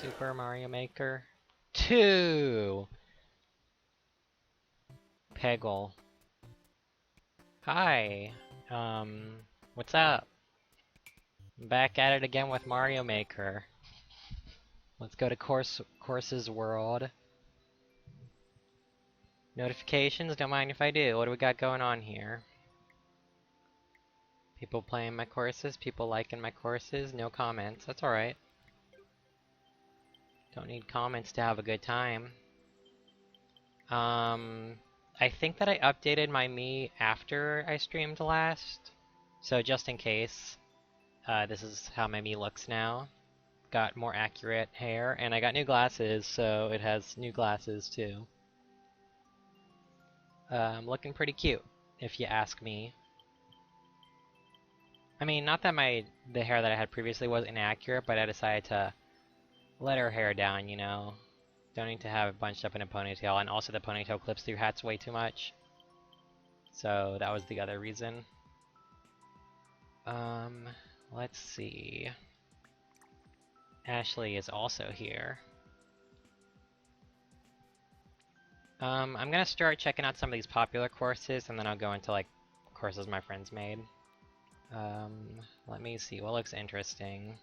Super Mario Maker 2! Peggle. Hi. What's up? I'm back at it again with Mario Maker. Let's go to Courses World. Notifications, don't mind if I do. What do we got going on here? People playing my courses, people liking my courses, no comments. That's alright. Don't need comments to have a good time. I think that I updated my Mii after I streamed last. So just in case, this is how my Mii looks now. Got more accurate hair, and I got new glasses, so it has new glasses too. Looking pretty cute, if you ask me. I mean, not that the hair that I had previously was inaccurate, but I decided to let her hair down, you know. Don't need to have it bunched up in a ponytail, and also the ponytail clips through hats way too much. So that was the other reason. Let's see. Ashley is also here. I'm gonna start checking out some of these popular courses, and then I'll go into like courses my friends made. Let me see what looks interesting.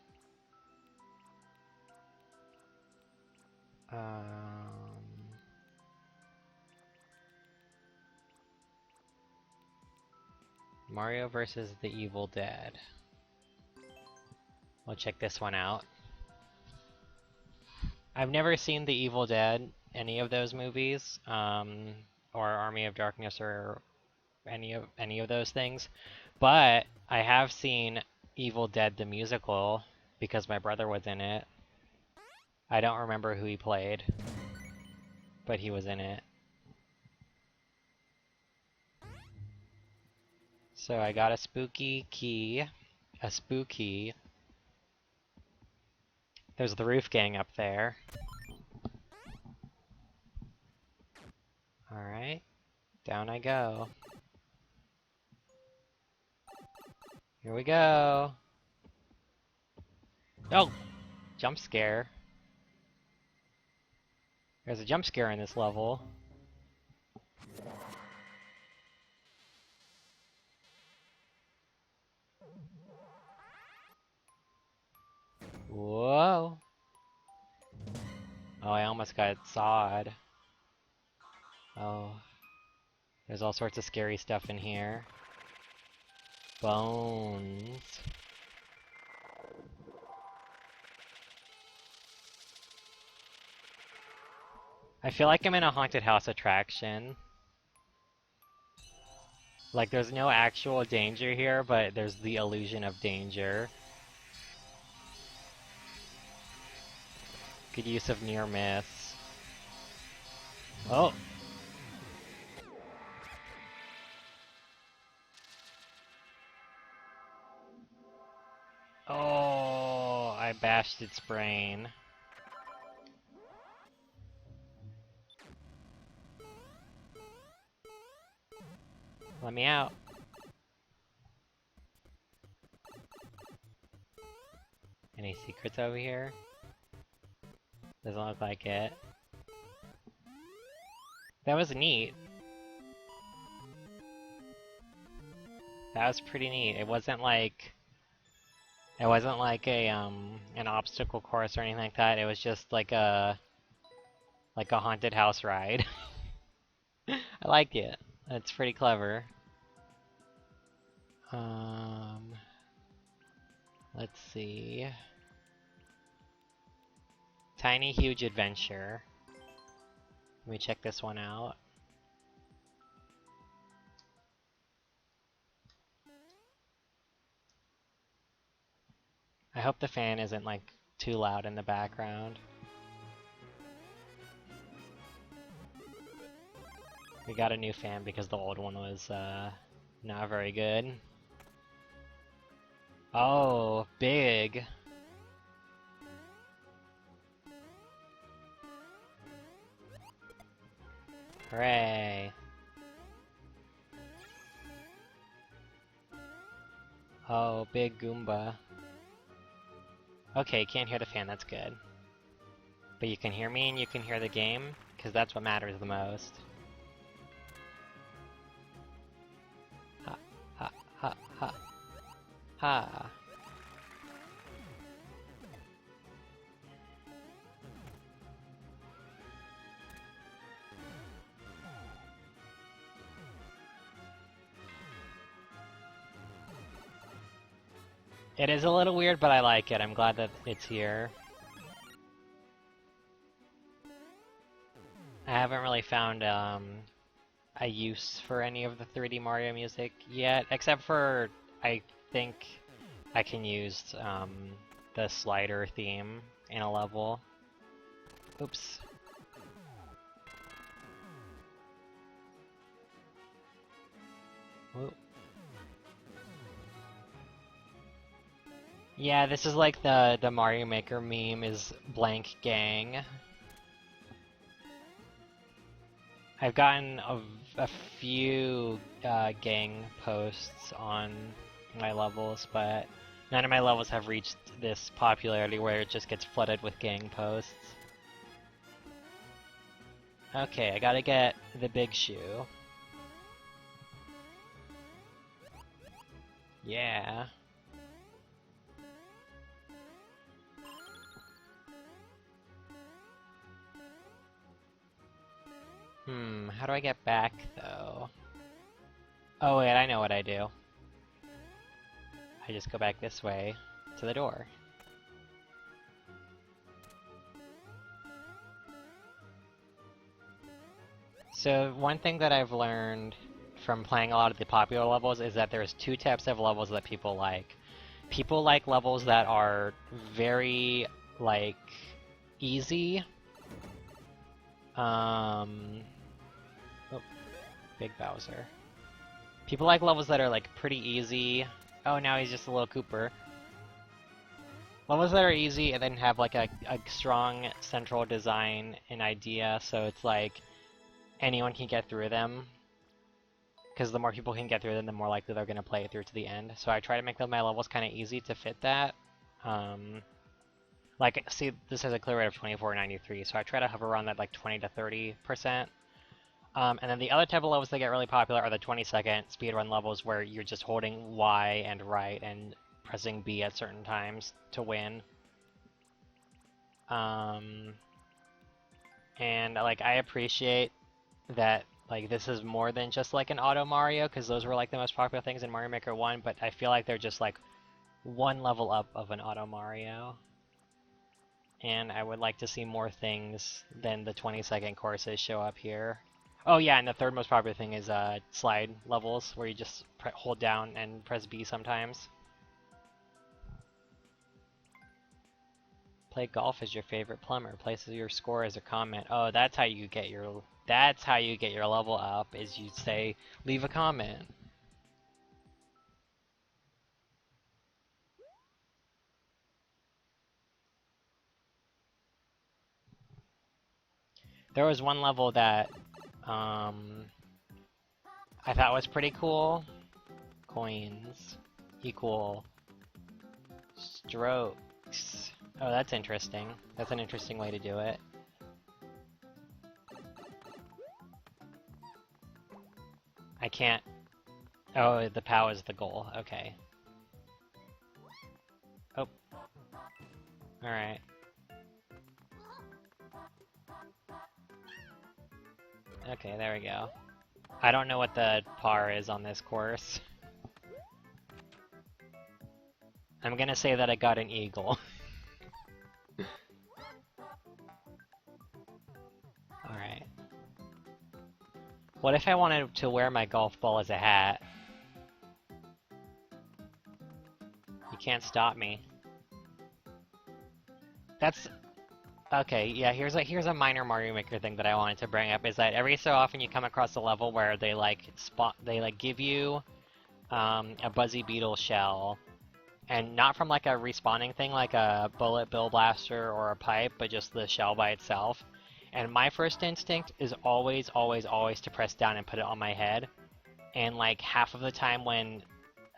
Mario vs. the Evil Dead. We'll check this one out. I've never seen The Evil Dead, any of those movies, or Army of Darkness, or any of those things, but I have seen Evil Dead the musical because my brother was in it. I don't remember who he played, but he was in it. So I got a spooky key. A spooky. There's the roof gang up there. Alright. Down I go. Here we go. Oh! Jump scare. There's a jump scare in this level. Whoa! Oh, I almost got sawed. Oh. There's all sorts of scary stuff in here. Bones. I feel like I'm in a haunted house attraction. Like, there's no actual danger here, but there's the illusion of danger. Good use of near miss. Oh! Oh, I bashed its brain. Let me out. Any secrets over here? Doesn't look like it. That was neat. That was pretty neat. It wasn't like a an obstacle course or anything like that. It was just like a haunted house ride. I liked it. It's pretty clever. Let's see. Tiny Huge Adventure. Let me check this one out. I hope the fan isn't like too loud in the background. We got a new fan because the old one was not very good. Oh, big. Hooray. Oh, big Goomba. Okay, can't hear the fan, that's good. But you can hear me and you can hear the game, because that's what matters the most. Ha, ha, ha, ha, ha. It is a little weird, but I like it. I'm glad that it's here. I haven't really found a use for any of the 3D Mario music yet, except for I think I can use the slider theme in a level. Oops. Whoa. Yeah, this is like the Mario Maker meme is blank gang. I've gotten a few gang posts on my levels, but none of my levels have reached this popularity where it just gets flooded with gang posts. Okay, I gotta get the big shoe. Yeah. How do I get back, though? Oh wait, I know what I do. I just go back this way to the door. So one thing that I've learned from playing a lot of the popular levels is that there's two types of levels that people like. People like levels that are very, like, easy. Oh, Big Bowser. People like levels that are, like, pretty easy. Oh, now he's just a little Cooper. Levels that are easy and then have, like, a strong central design and idea, so it's like anyone can get through them. Because the more people can get through them, the more likely they're going to play it through to the end. So I try to make my levels kind of easy to fit that. Like, see, this has a clear rate of 2493, so I try to hover around that, like, 20 to 30%. And then the other type of levels that get really popular are the 20-second speedrun levels where you're just holding Y and right and pressing B at certain times to win. And, like, I appreciate that, like, this is more than just, like, an Auto Mario, because those were, like, the most popular things in Mario Maker 1, but I feel like they're just, like, one level up of an Auto Mario. And I would like to see more things than the 20-second courses show up here. Oh yeah, and the third most popular thing is slide levels, where you just hold down and press B sometimes. Play golf as your favorite plumber. Places your score as a comment. Oh, that's how you get your level up, is you say, leave a comment. There was one level that I thought was pretty cool. Coins equal strokes. Oh, that's interesting. That's an interesting way to do it. I can't... Oh, the POW is the goal. Okay. Oh. Alright. Okay, there we go. I don't know what the par is on this course. I'm gonna say that I got an eagle. Alright. What if I wanted to wear my golf ball as a hat? You can't stop me. That's... Okay, yeah, here's a minor Mario Maker thing that I wanted to bring up, is that every so often you come across a level where they give you a Buzzy Beetle shell, and not from like a respawning thing like a bullet bill blaster or a pipe, but just the shell by itself. And my first instinct is always to press down and put it on my head. And like half of the time when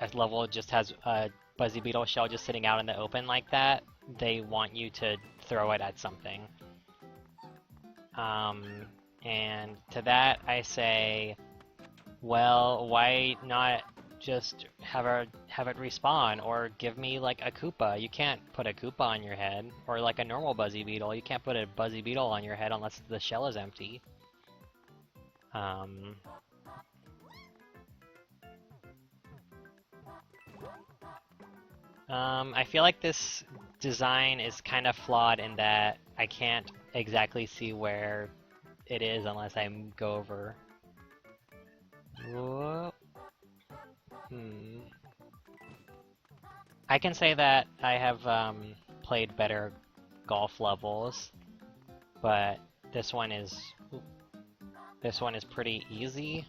a level just has a Buzzy Beetle shell just sitting out in the open like that, they want you to throw it at something. Um, and to that I say, well, why not just have it respawn, or give me like a Koopa? You can't put a Koopa on your head, or like a normal Buzzy Beetle. You can't put a Buzzy Beetle on your head unless the shell is empty. Um, I feel like this design is kind of flawed in that I can't exactly see where it is unless I go over. Whoa. I can say that I have played better golf levels, but this one is pretty easy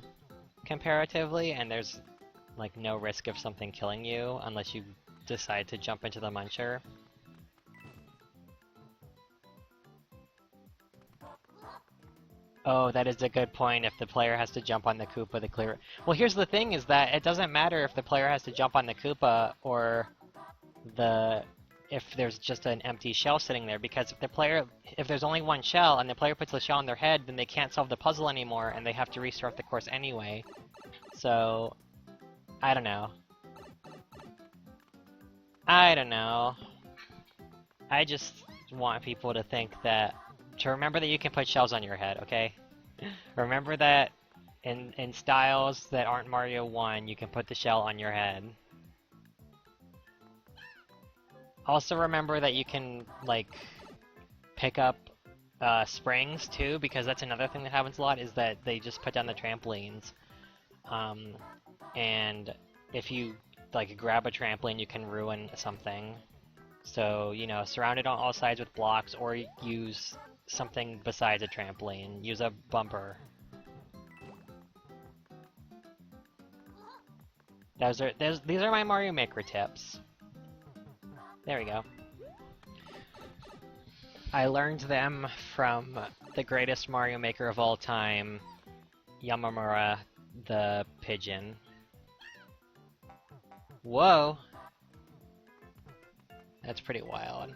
comparatively, and there's like no risk of something killing you unless you decide to jump into the muncher. Oh, that is a good point. If the player has to jump on the Koopa to clear it. Well, here's the thing, is that it doesn't matter if the player has to jump on the Koopa or if there's just an empty shell sitting there, because if there's only one shell and the player puts the shell on their head, then they can't solve the puzzle anymore and they have to restart the course anyway. So, I don't know. I just want people to remember that you can put shells on your head, okay? Remember that in styles that aren't Mario 1, you can put the shell on your head. Also remember that you can, like, pick up springs too, because that's another thing that happens a lot, is that they just put down the trampolines. And if you, like, grab a trampoline, you can ruin something. So, you know, surround it on all sides with blocks, or use something besides a trampoline. Use a bumper. These are my Mario Maker tips. There we go. I learned them from the greatest Mario Maker of all time, Yamamura the pigeon. Whoa! That's pretty wild.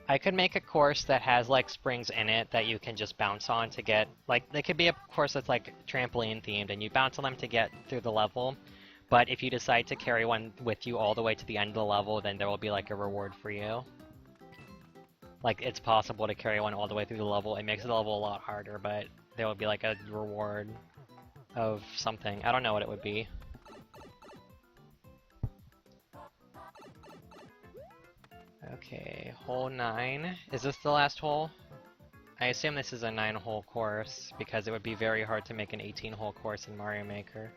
I could make a course that has like springs in it that you can just bounce on to get, like, it could be a course that's like trampoline themed and you bounce on them to get through the level. But if you decide to carry one with you all the way to the end of the level, then there will be like a reward for you. Like, it's possible to carry one all the way through the level. It makes the level a lot harder, but there will be like a reward of something. I don't know what it would be. Okay, hole 9. Is this the last hole? I assume this is a 9-hole course, because it would be very hard to make an 18-hole course in Mario Maker.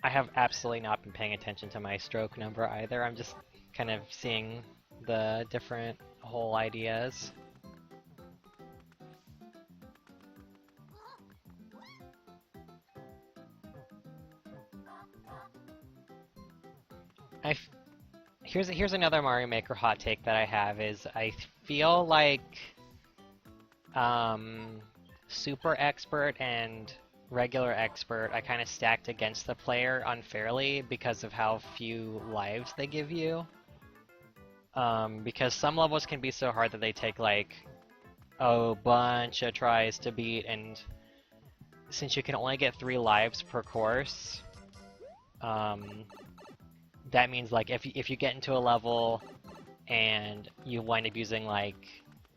I have absolutely not been paying attention to my stroke number either. I'm just kind of seeing the different hole ideas. Here's another Mario Maker hot take that I have, is I feel like Super Expert and Regular Expert I kind of stacked against the player unfairly because of how few lives they give you. Because some levels can be so hard that they take like a bunch of tries to beat, and since you can only get 3 lives per course, that means like if you get into a level and you wind up using like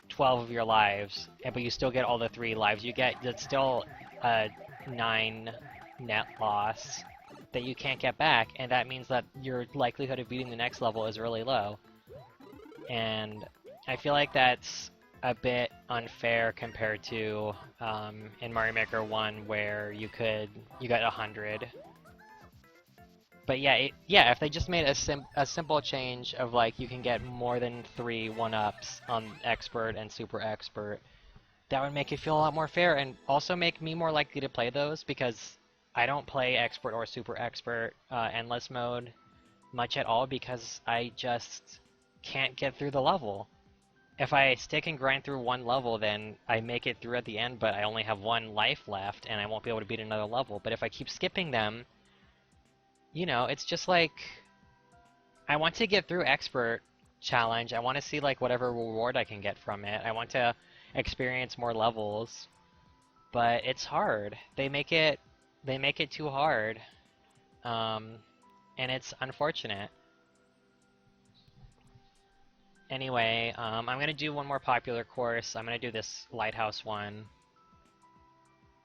12 of your lives, but you still get all the 3 lives you get, that's still a 9 net loss that you can't get back, and that means that your likelihood of beating the next level is really low. And I feel like that's a bit unfair compared to in Mario Maker 1 where you got 100. But yeah, if they just made a simple change of like you can get more than 3 1-ups on Expert and Super Expert, that would make it feel a lot more fair, and also make me more likely to play those, because I don't play Expert or Super Expert Endless Mode much at all because I just can't get through the level. if I stick and grind through one level, then I make it through at the end, but I only have one life left, and I won't be able to beat another level. But if I keep skipping them, you know, it's just like, I want to get through Expert Challenge. I want to see, like, whatever reward I can get from it. I want to experience more levels, but it's hard. They make it too hard, and it's unfortunate. Anyway, I'm gonna do one more popular course. I'm gonna do this lighthouse one.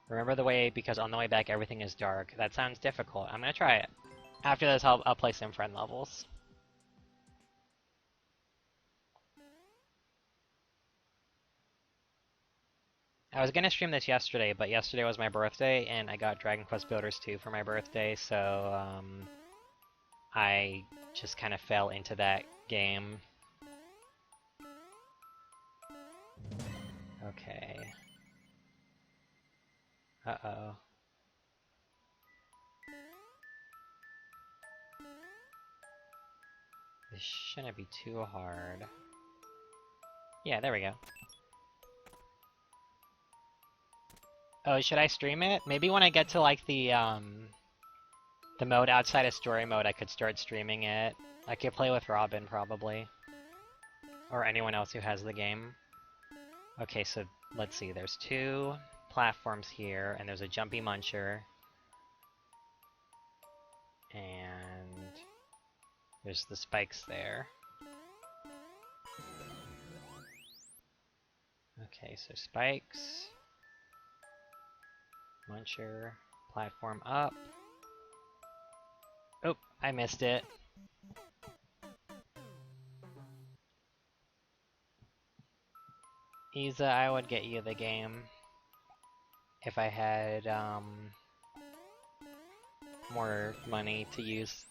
Remember the way, because on the way back everything is dark. That sounds difficult. I'm gonna try it. After this, I'll play some friend levels. I was gonna stream this yesterday, but yesterday was my birthday, and I got Dragon Quest Builders 2 for my birthday, so I just kind of fell into that game. Okay. Uh-oh. This shouldn't be too hard. Yeah, there we go. Oh, should I stream it? Maybe when I get to, like, the mode outside of story mode, I could start streaming it. I could play with Robin, probably. Or anyone else who has the game. Okay, so let's see. There's 2 platforms here, and there's a Jumpy Muncher. And there's the spikes there. Okay, so spikes. Muncher. Platform up. Oh, I missed it. Isa, I would get you the game if I had more money to use.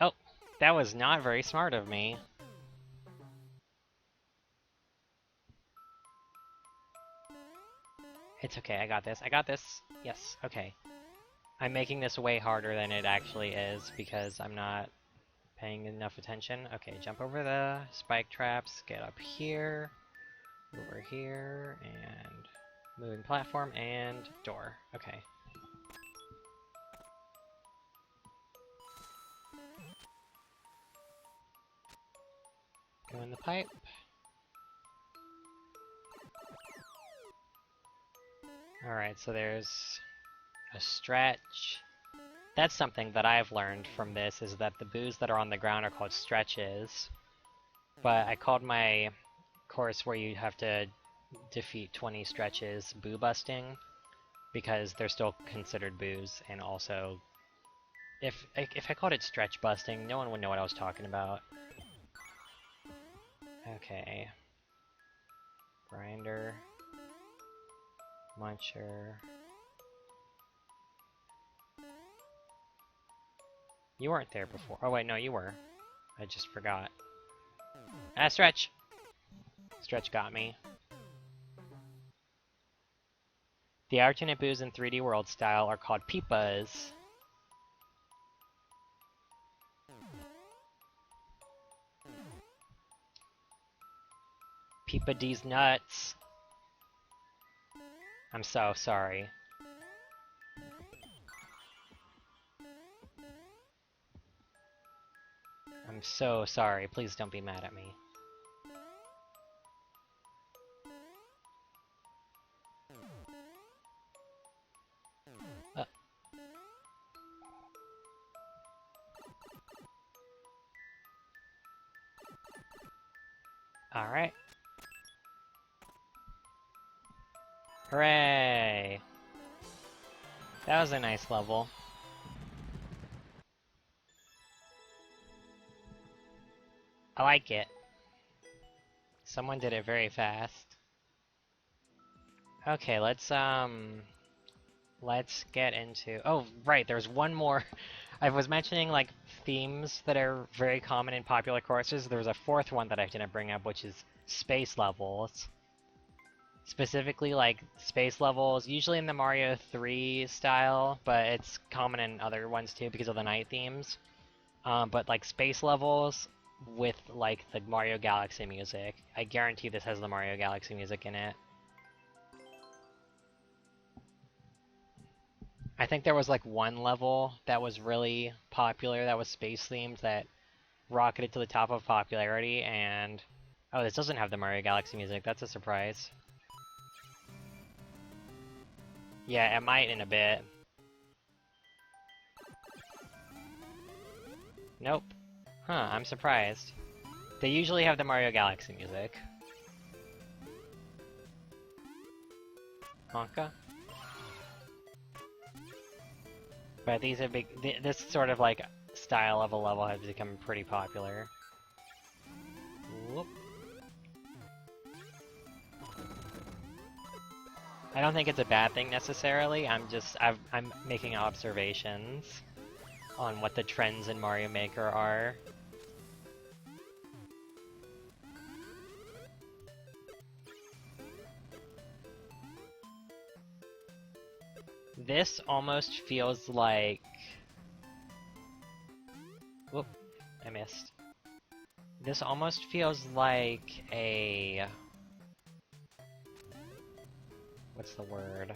Oh, that was not very smart of me. It's okay, I got this. I got this. Yes, okay. I'm making this way harder than it actually is because I'm not paying enough attention. Okay, jump over the spike traps, get up here, over here, and moving platform, and door. Okay. Go in the pipe. Alright, so there's a stretch. That's something that I've learned from this, is that the boos that are on the ground are called stretches. But I called my course where you have to defeat 20 stretches boo busting, because they're still considered boos, and also if I called it stretch busting, no one would know what I was talking about. Okay. Grinder. Muncher. You weren't there before. Oh wait, no, you were. I just forgot. Ah, Stretch! Stretch got me. The alternate boos in 3D World style are called Peepas. Peepa D's nuts. I'm so sorry. I'm so sorry. Please don't be mad at me. Alright. Hooray! That was a nice level. I like it. Someone did it very fast. Okay, let's get into... Oh, right, there's one more. I was mentioning, like, themes that are very common in popular courses. There's a 4th one that I didn't bring up, which is space levels. Specifically, like, space levels, usually in the Mario 3 style, but it's common in other ones too because of the night themes. But, like, space levels with like the Mario Galaxy music. I guarantee this has the Mario Galaxy music in it. I think there was like one level that was really popular that was space themed that rocketed to the top of popularity, and oh, this doesn't have the Mario Galaxy music. That's a surprise. Yeah, it might in a bit. Nope. Huh, I'm surprised. They usually have the Mario Galaxy music. Honka? But these are big. This sort of like style of a level has become pretty popular. Whoop. I don't think it's a bad thing necessarily. I'm making observations on what the trends in Mario Maker are. This almost feels like... Whoop, I missed. This almost feels like a... What's the word?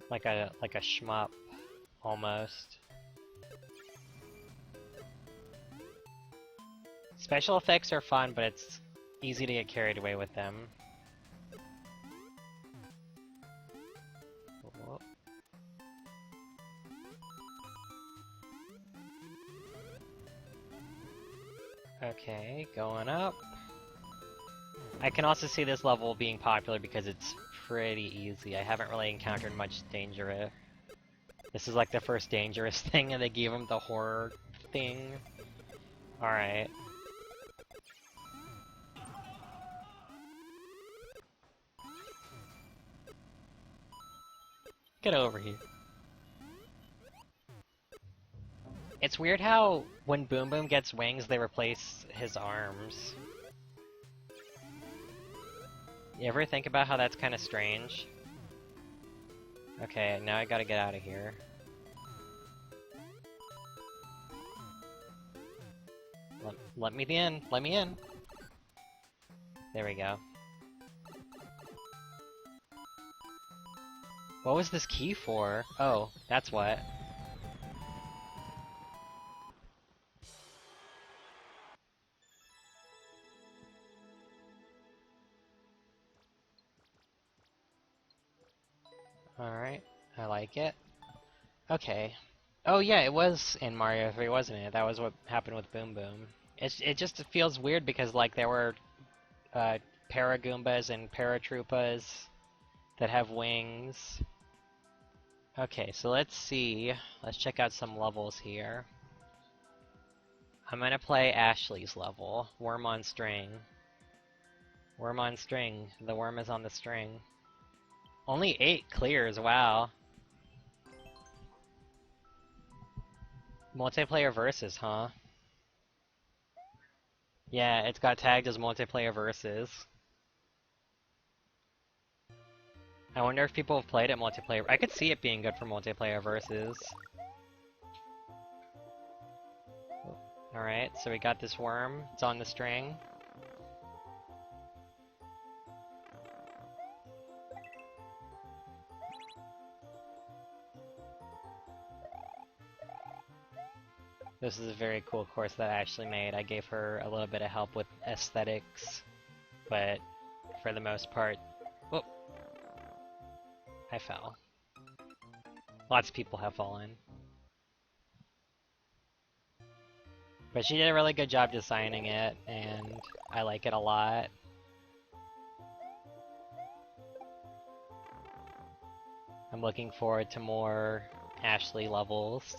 Like a shmup, almost. Special effects are fun, but it's easy to get carried away with them. Okay, going up. I can also see this level being popular because it's pretty easy. I haven't really encountered much danger. This is like the first dangerous thing and they gave him the horror thing. Alright. Get over here. It's weird how when Boom Boom gets wings, they replace his arms. You ever think about how that's kind of strange? Okay, now I gotta get out of here. Let me in! Let me in! There we go. What was this key for? Oh, that's what. Alright, I like it. Okay. Oh yeah, it was in Mario 3, wasn't it? That was what happened with Boom Boom. It just feels weird because like there were Paragoombas and Paratroopas that have wings. Okay, so let's see. Let's check out some levels here. I'm gonna play Ashley's level, Worm on String. Worm on String. The worm is on the string. Only 8 clears, wow. Multiplayer versus, huh? Yeah, it's got tagged as multiplayer versus. I wonder if people have played it multiplayer. I could see it being good for multiplayer versus. Alright, so we got this worm. It's on the string. This is a very cool course that Ashley made. I gave her a little bit of help with aesthetics, but for the most part... Whoop! I fell. Lots of people have fallen. But she did a really good job designing it, and I like it a lot. I'm looking forward to more Ashley levels.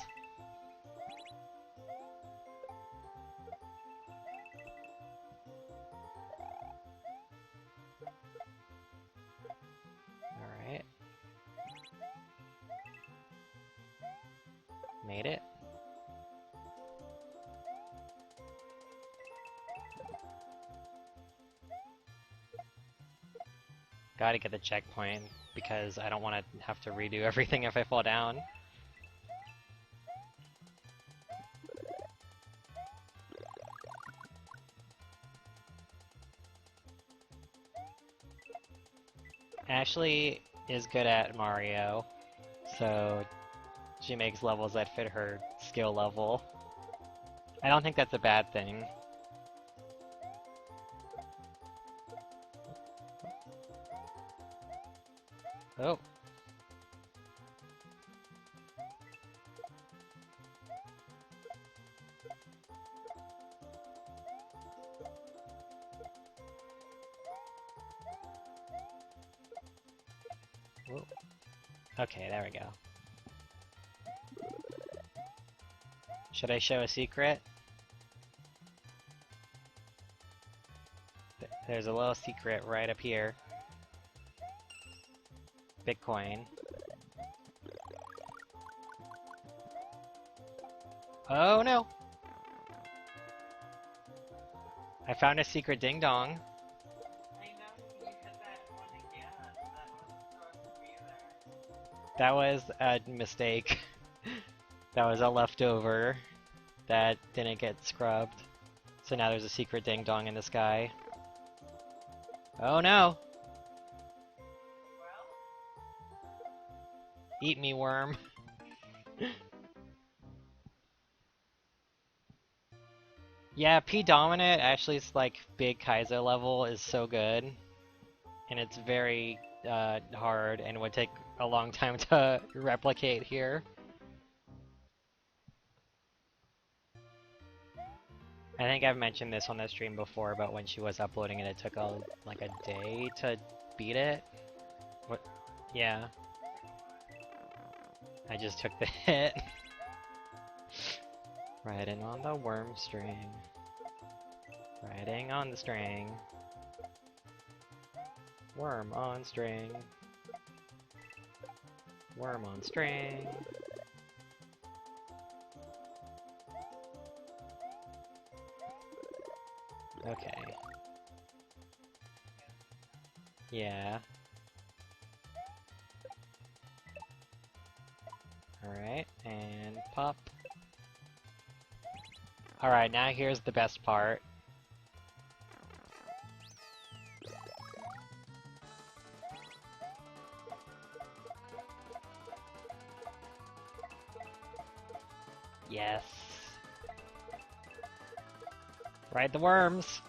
Alright. Made it. Gotta get the checkpoint, because I don't want to have to redo everything if I fall down. Ashley is good at Mario, so she makes levels that fit her skill level. I don't think that's a bad thing. Oh. Whoa. Okay, there we go. Should I show a secret? There's a little secret right up here. Bitcoin. Oh no! I found a secret ding dong. I know you hit that one again. That wasn't supposed to be there. That was a mistake. That was a leftover that didn't get scrubbed. So now there's a secret ding dong in the sky. Oh no! Well, Eat me, worm. Yeah, P Dominant, Ashley's like big Kaizo level is so good. And it's very hard and would take a long time to replicate here. I think I've mentioned this on the stream before, but when she was uploading it, it took like a day to beat it. What? Yeah. I just took the hit. Riding on the worm string. Riding on the string. Worm on string. Worm on string. Okay. Yeah. Alright, and pop. Alright, now here's the best part. Yes. Ride the worms!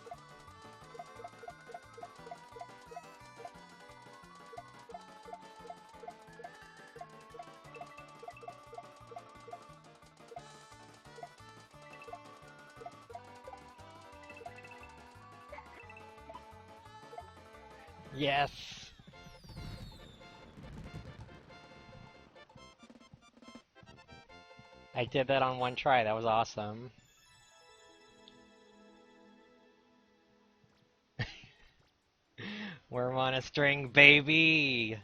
Yes! I did that on one try, that was awesome. Worm on a string, baby!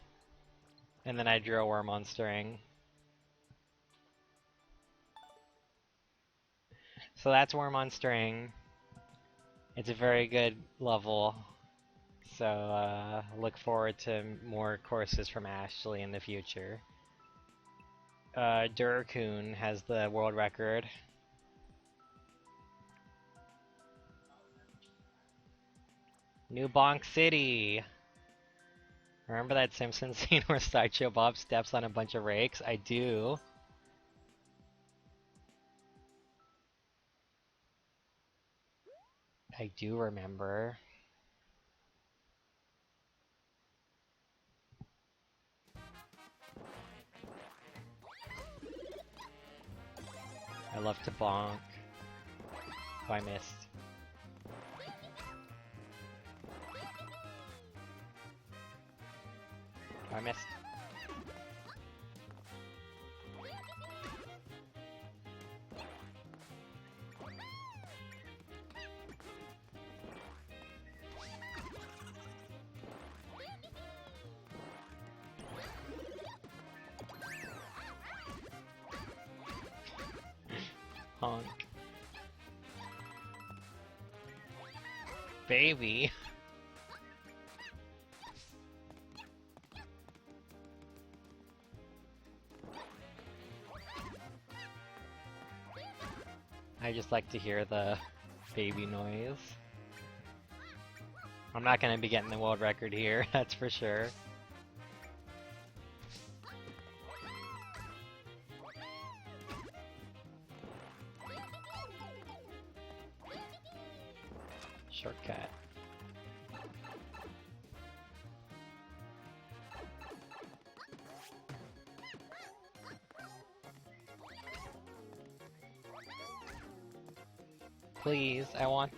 And then I drew a worm on string. So that's worm on string. It's a very good level. So look forward to more courses from Ashley in the future. Durakun has the world record. New Bonk City! Remember that Simpsons scene where Sideshow Bob steps on a bunch of rakes? I do. I do remember. I love to bonk. Oh, I missed. Oh, I missed. Honk. Baby. I just like to hear the baby noise. I'm not gonna be getting the world record here, that's for sure. shortcut. Please, I want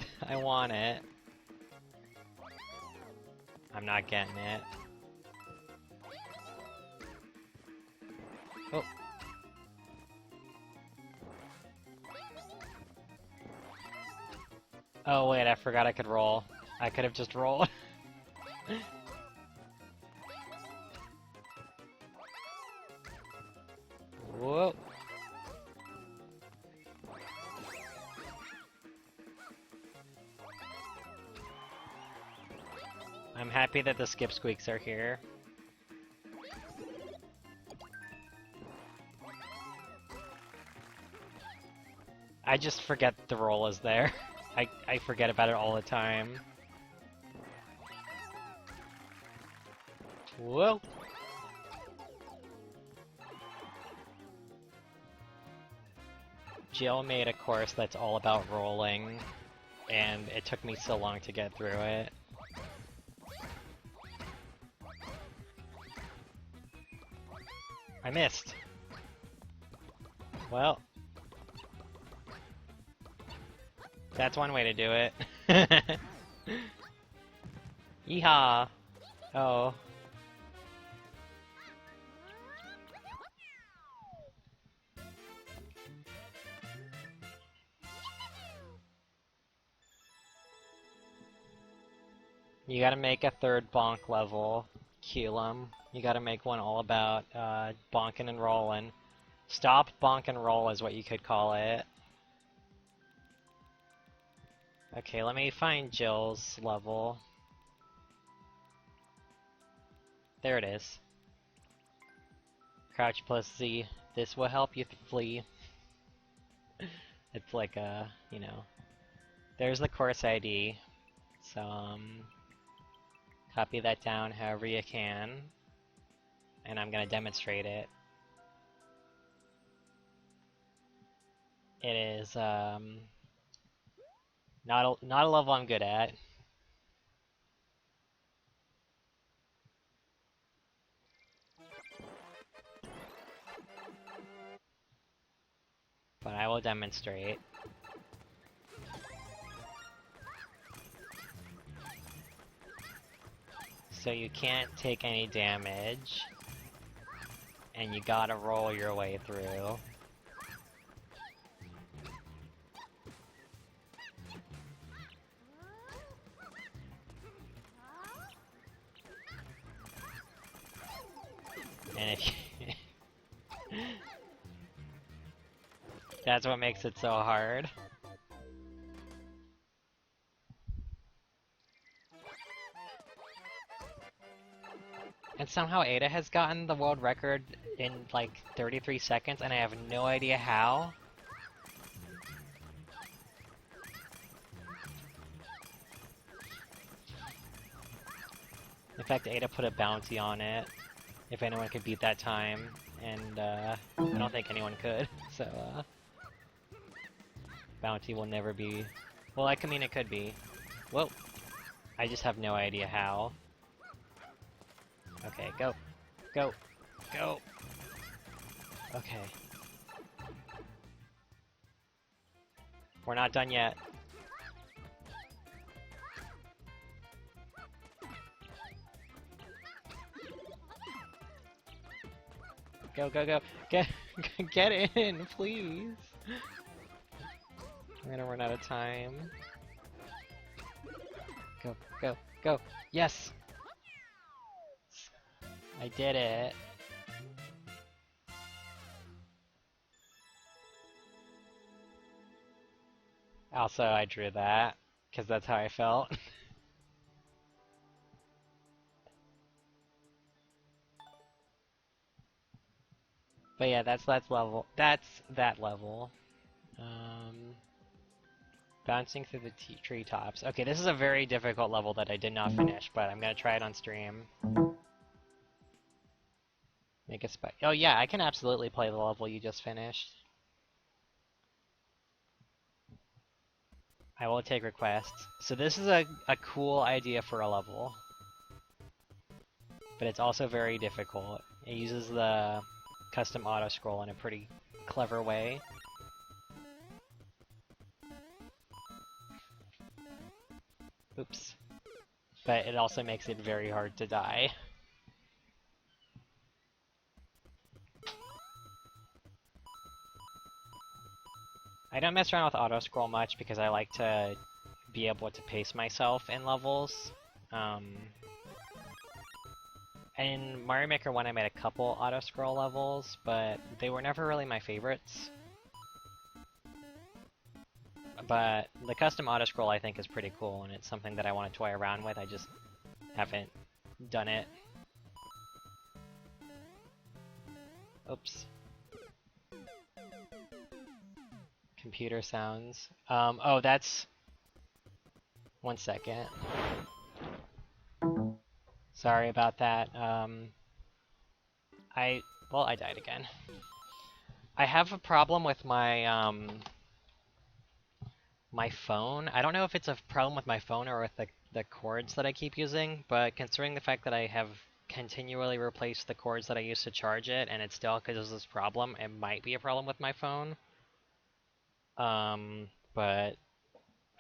it. I'm not getting it. Oh. Oh wait, I forgot I could roll. I could have just rolled. Whoa. I'm happy that the skip squeaks are here. I just forget the roll is there. I forget about it all the time. Whoa! Jill made a course that's all about rolling, and it took me so long to get through it. I missed! Well... that's one way to do it. Yeehaw! Oh. You gotta make a third bonk level, Keelum. You gotta make one all about bonking and rolling. Stop, bonk, and roll is what you could call it. Okay, let me find Jill's level. There it is. Crouch plus Z. This will help you flee. It's like a, you know. There's the course ID. So, copy that down however you can. And I'm gonna demonstrate it. It is, not a level I'm good at. But I will demonstrate. So you can't take any damage. And you gotta roll your way through. And if you that's what makes it so hard. And somehow Ada has gotten the world record in like 33 seconds and I have no idea how. In fact, Ada put a bounty on it, if anyone could beat that time, and I don't think anyone could, so bounty will never be... well, I mean it could be. Whoa! I just have no idea how. Okay, go! Go! Go! Okay. We're not done yet. Go, go, go! Get in, please! I'm gonna run out of time. Go, go, go! Yes! I did it! Also, I drew that, because that's how I felt. But yeah, that's that level. Bouncing through the treetops. Okay, this is a very difficult level that I did not finish, but I'm gonna try it on stream. Make a spike. Oh yeah, I can absolutely play the level you just finished. I will take requests. So this is a cool idea for a level. But it's also very difficult. It uses the custom auto-scroll in a pretty clever way. Oops. But it also makes it very hard to die. I don't mess around with auto-scroll much because I like to be able to pace myself in levels. In Mario Maker 1 I made a couple auto-scroll levels, but they were never really my favorites. But the custom auto-scroll I think is pretty cool, and it's something that I want to toy around with, I just haven't done it. Oops. Computer sounds. Oh, that's... One second. Sorry about that. Well, I died again. I have a problem with my, my phone. I don't know if it's a problem with my phone or with the cords that I keep using, but considering the fact that I have continually replaced the cords that I use to charge it, and it still causes this problem, it might be a problem with my phone. But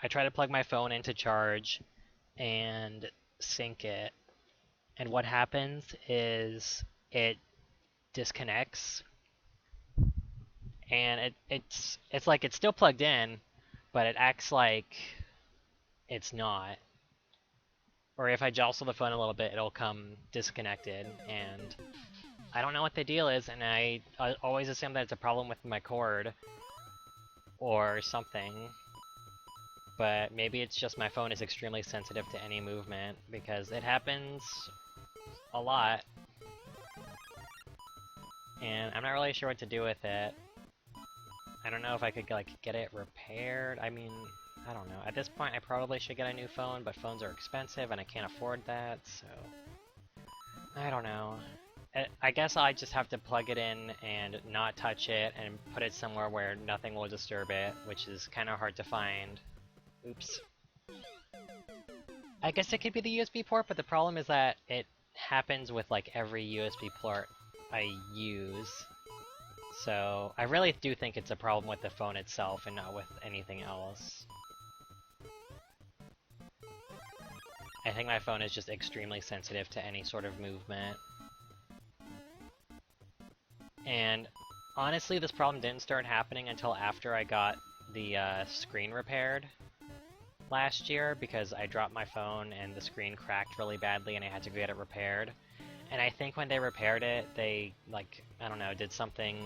I try to plug my phone into charge and sync it, and what happens is it disconnects, and it's like it's still plugged in, but it acts like it's not. Or if I jostle the phone a little bit, it'll come disconnected, and I don't know what the deal is, and I always assume that it's a problem with my cord or something. But maybe it's just my phone is extremely sensitive to any movement, because it happens a lot. And I'm not really sure what to do with it. I don't know if I could like get it repaired. I mean, I don't know. At this point I probably should get a new phone, but phones are expensive and I can't afford that, so... I don't know. I guess I just have to plug it in and not touch it and put it somewhere where nothing will disturb it, which is kind of hard to find. Oops. I guess it could be the USB port, but the problem is that it happens with like every USB port I use. So I really do think it's a problem with the phone itself and not with anything else. I think my phone is just extremely sensitive to any sort of movement. And honestly, this problem didn't start happening until after I got the screen repaired last year, because I dropped my phone and the screen cracked really badly and I had to get it repaired. And I think when they repaired it, they, like, I don't know, did something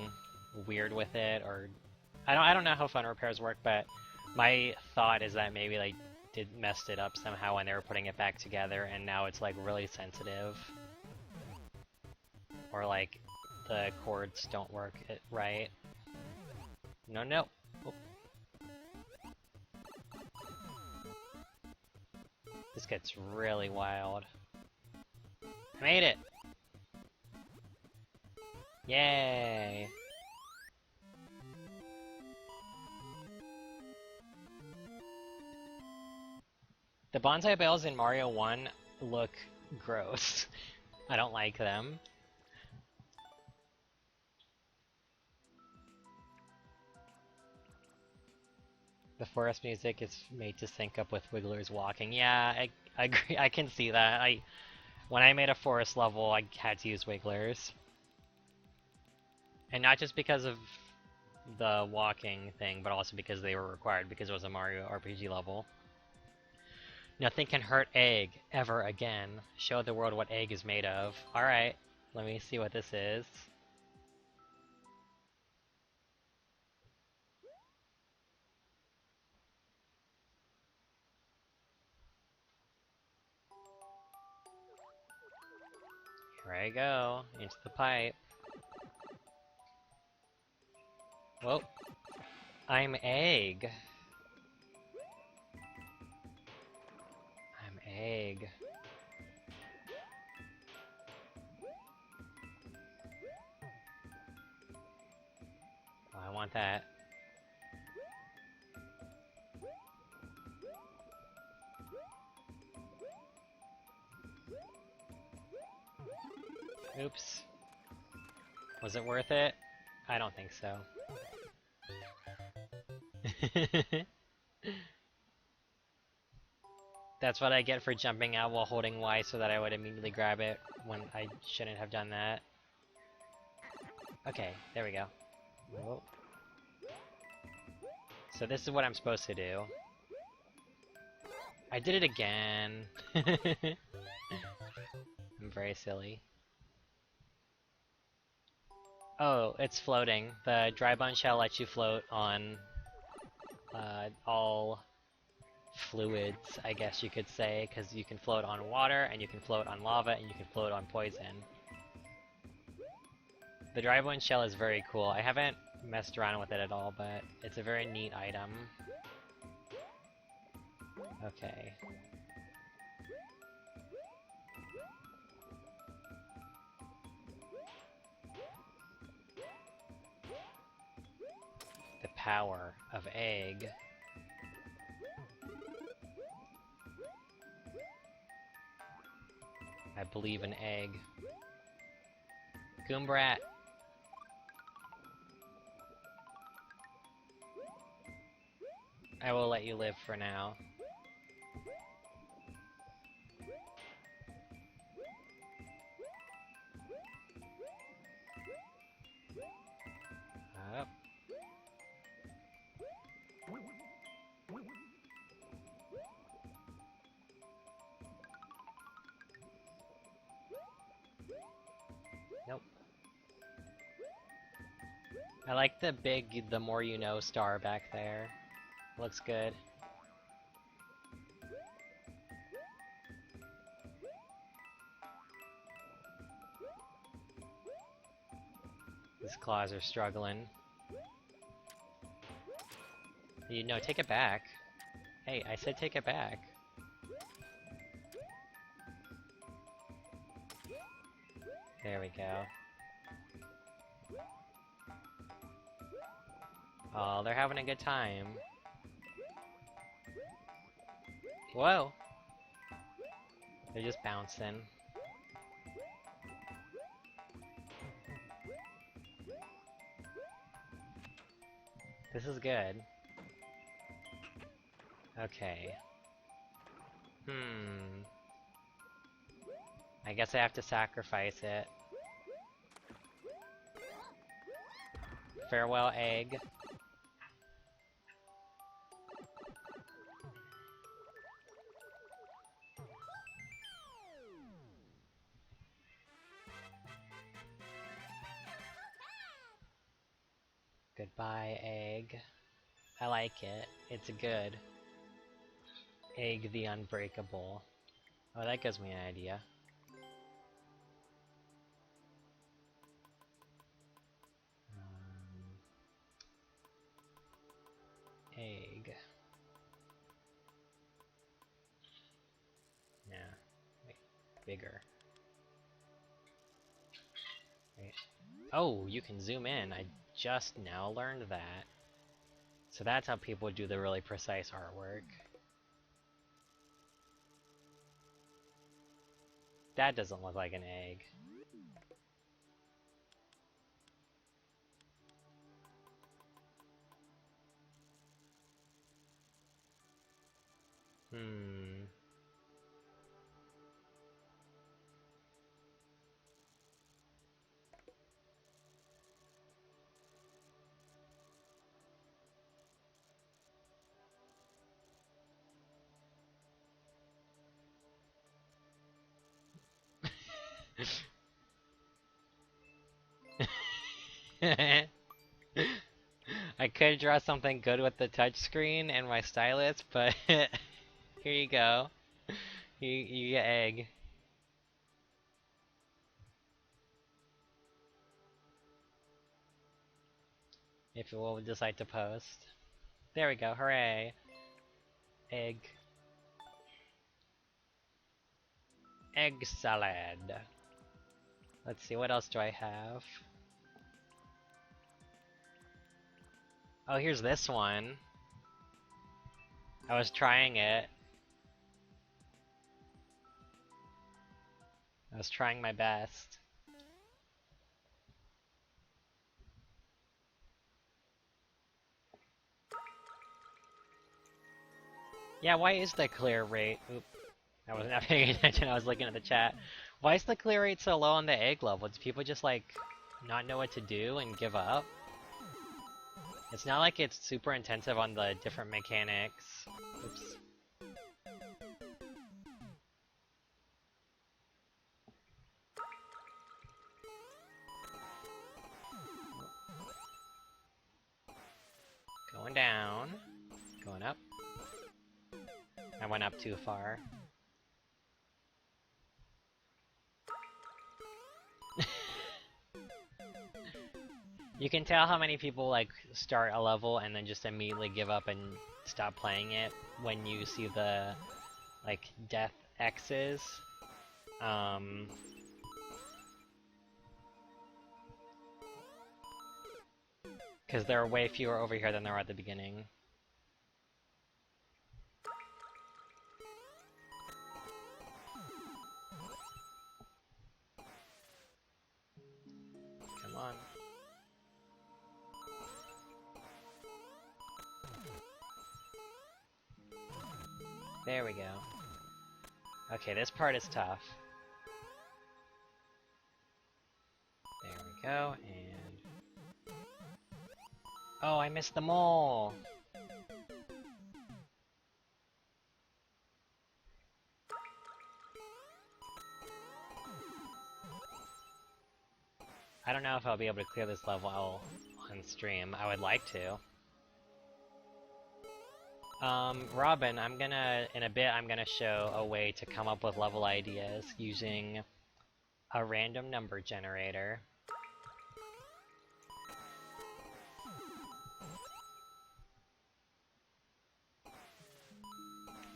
weird with it, or... I don't know how phone repairs work, but my thought is that maybe they messed it up somehow when they were putting it back together, and now it's, like, really sensitive. Or, like, the cords don't work right. No, no. Oh. This gets really wild. I made it! Yay! The bonsai bells in Mario 1 look gross. I don't like them. The forest music is made to sync up with Wiggler's walking. Yeah, I agree. I can see that. When I made a forest level, I had to use Wigglers. And not just because of the walking thing, but also because they were required, because it was a Mario RPG level. Nothing can hurt Egg ever again. Show the world what Egg is made of. Alright, let me see what this is. Here I go, into the pipe. Whoa. I'm Egg. I'm Egg. Oh, I want that. Oops. Was it worth it? I don't think so. That's what I get for jumping out while holding Y so that I would immediately grab it when I shouldn't have done that. Okay, there we go. Whoa. So this is what I'm supposed to do. I did it again. I'm very silly. Oh, it's floating. The dry bone shell lets you float on all fluids, I guess you could say, because you can float on water, and you can float on lava, and you can float on poison. The dry bone shell is very cool. I haven't messed around with it at all, but it's a very neat item. Okay. The power of egg. I believe in egg. Goombrat. I will let you live for now. Up. Nope. I like the big "the more you know" star back there. Looks good. These claws are struggling. You know, take it back. Hey, I said take it back. There we go. Oh, they're having a good time. Whoa! They're just bouncing. This is good. Okay. I guess I have to sacrifice it. Farewell, egg. Goodbye, egg. I like it. It's good. Egg the Unbreakable. Oh, that gives me an idea. Egg. Yeah. Wait. Bigger. Wait. Oh, you can zoom in. I just now learned that. So that's how people do the really precise artwork. That doesn't look like an egg. I could draw something good with the touchscreen and my stylus, but here you go. You get egg. If you will decide to post. There we go, hooray! Egg. Egg salad. Let's see, what else do I have? Oh, here's this one. I was trying it. I was trying my best. Yeah, why is the clear rate... Oop, I wasn't paying attention, I was looking at the chat. Why is the clear rate so low on the egg level? Do people just, like, not know what to do and give up? It's not like it's super intensive on the different mechanics. Oops. Going down. Going up. I went up too far. You can tell how many people like start a level and then just immediately give up and stop playing it when you see the like death X's. Because there are way fewer over here than there were at the beginning. Come on. There we go. Okay, this part is tough. There we go, and... Oh, I missed the mole! I don't know if I'll be able to clear this level on stream. I would like to. Robin, in a bit, I'm gonna show a way to come up with level ideas using a random number generator.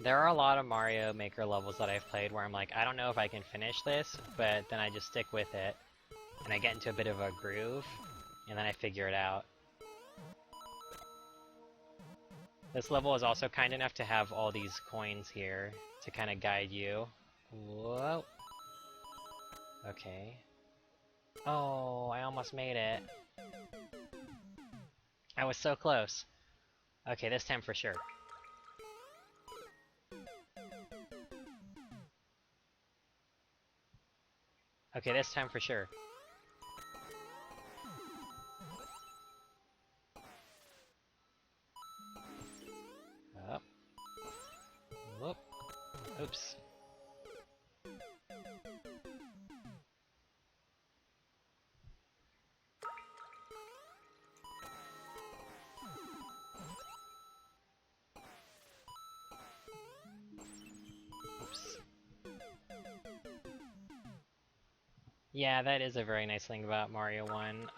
There are a lot of Mario Maker levels that I've played where I'm like, I don't know if I can finish this, but then I just stick with it, and I get into a bit of a groove, and then I figure it out. This level is also kind enough to have all these coins here to kind of guide you. Whoa. Okay. Oh, I almost made it. I was so close. Okay, this time for sure. Okay, this time for sure. Up. Whoop. Oops. Oops. Yeah, that is a very nice thing about Mario 1.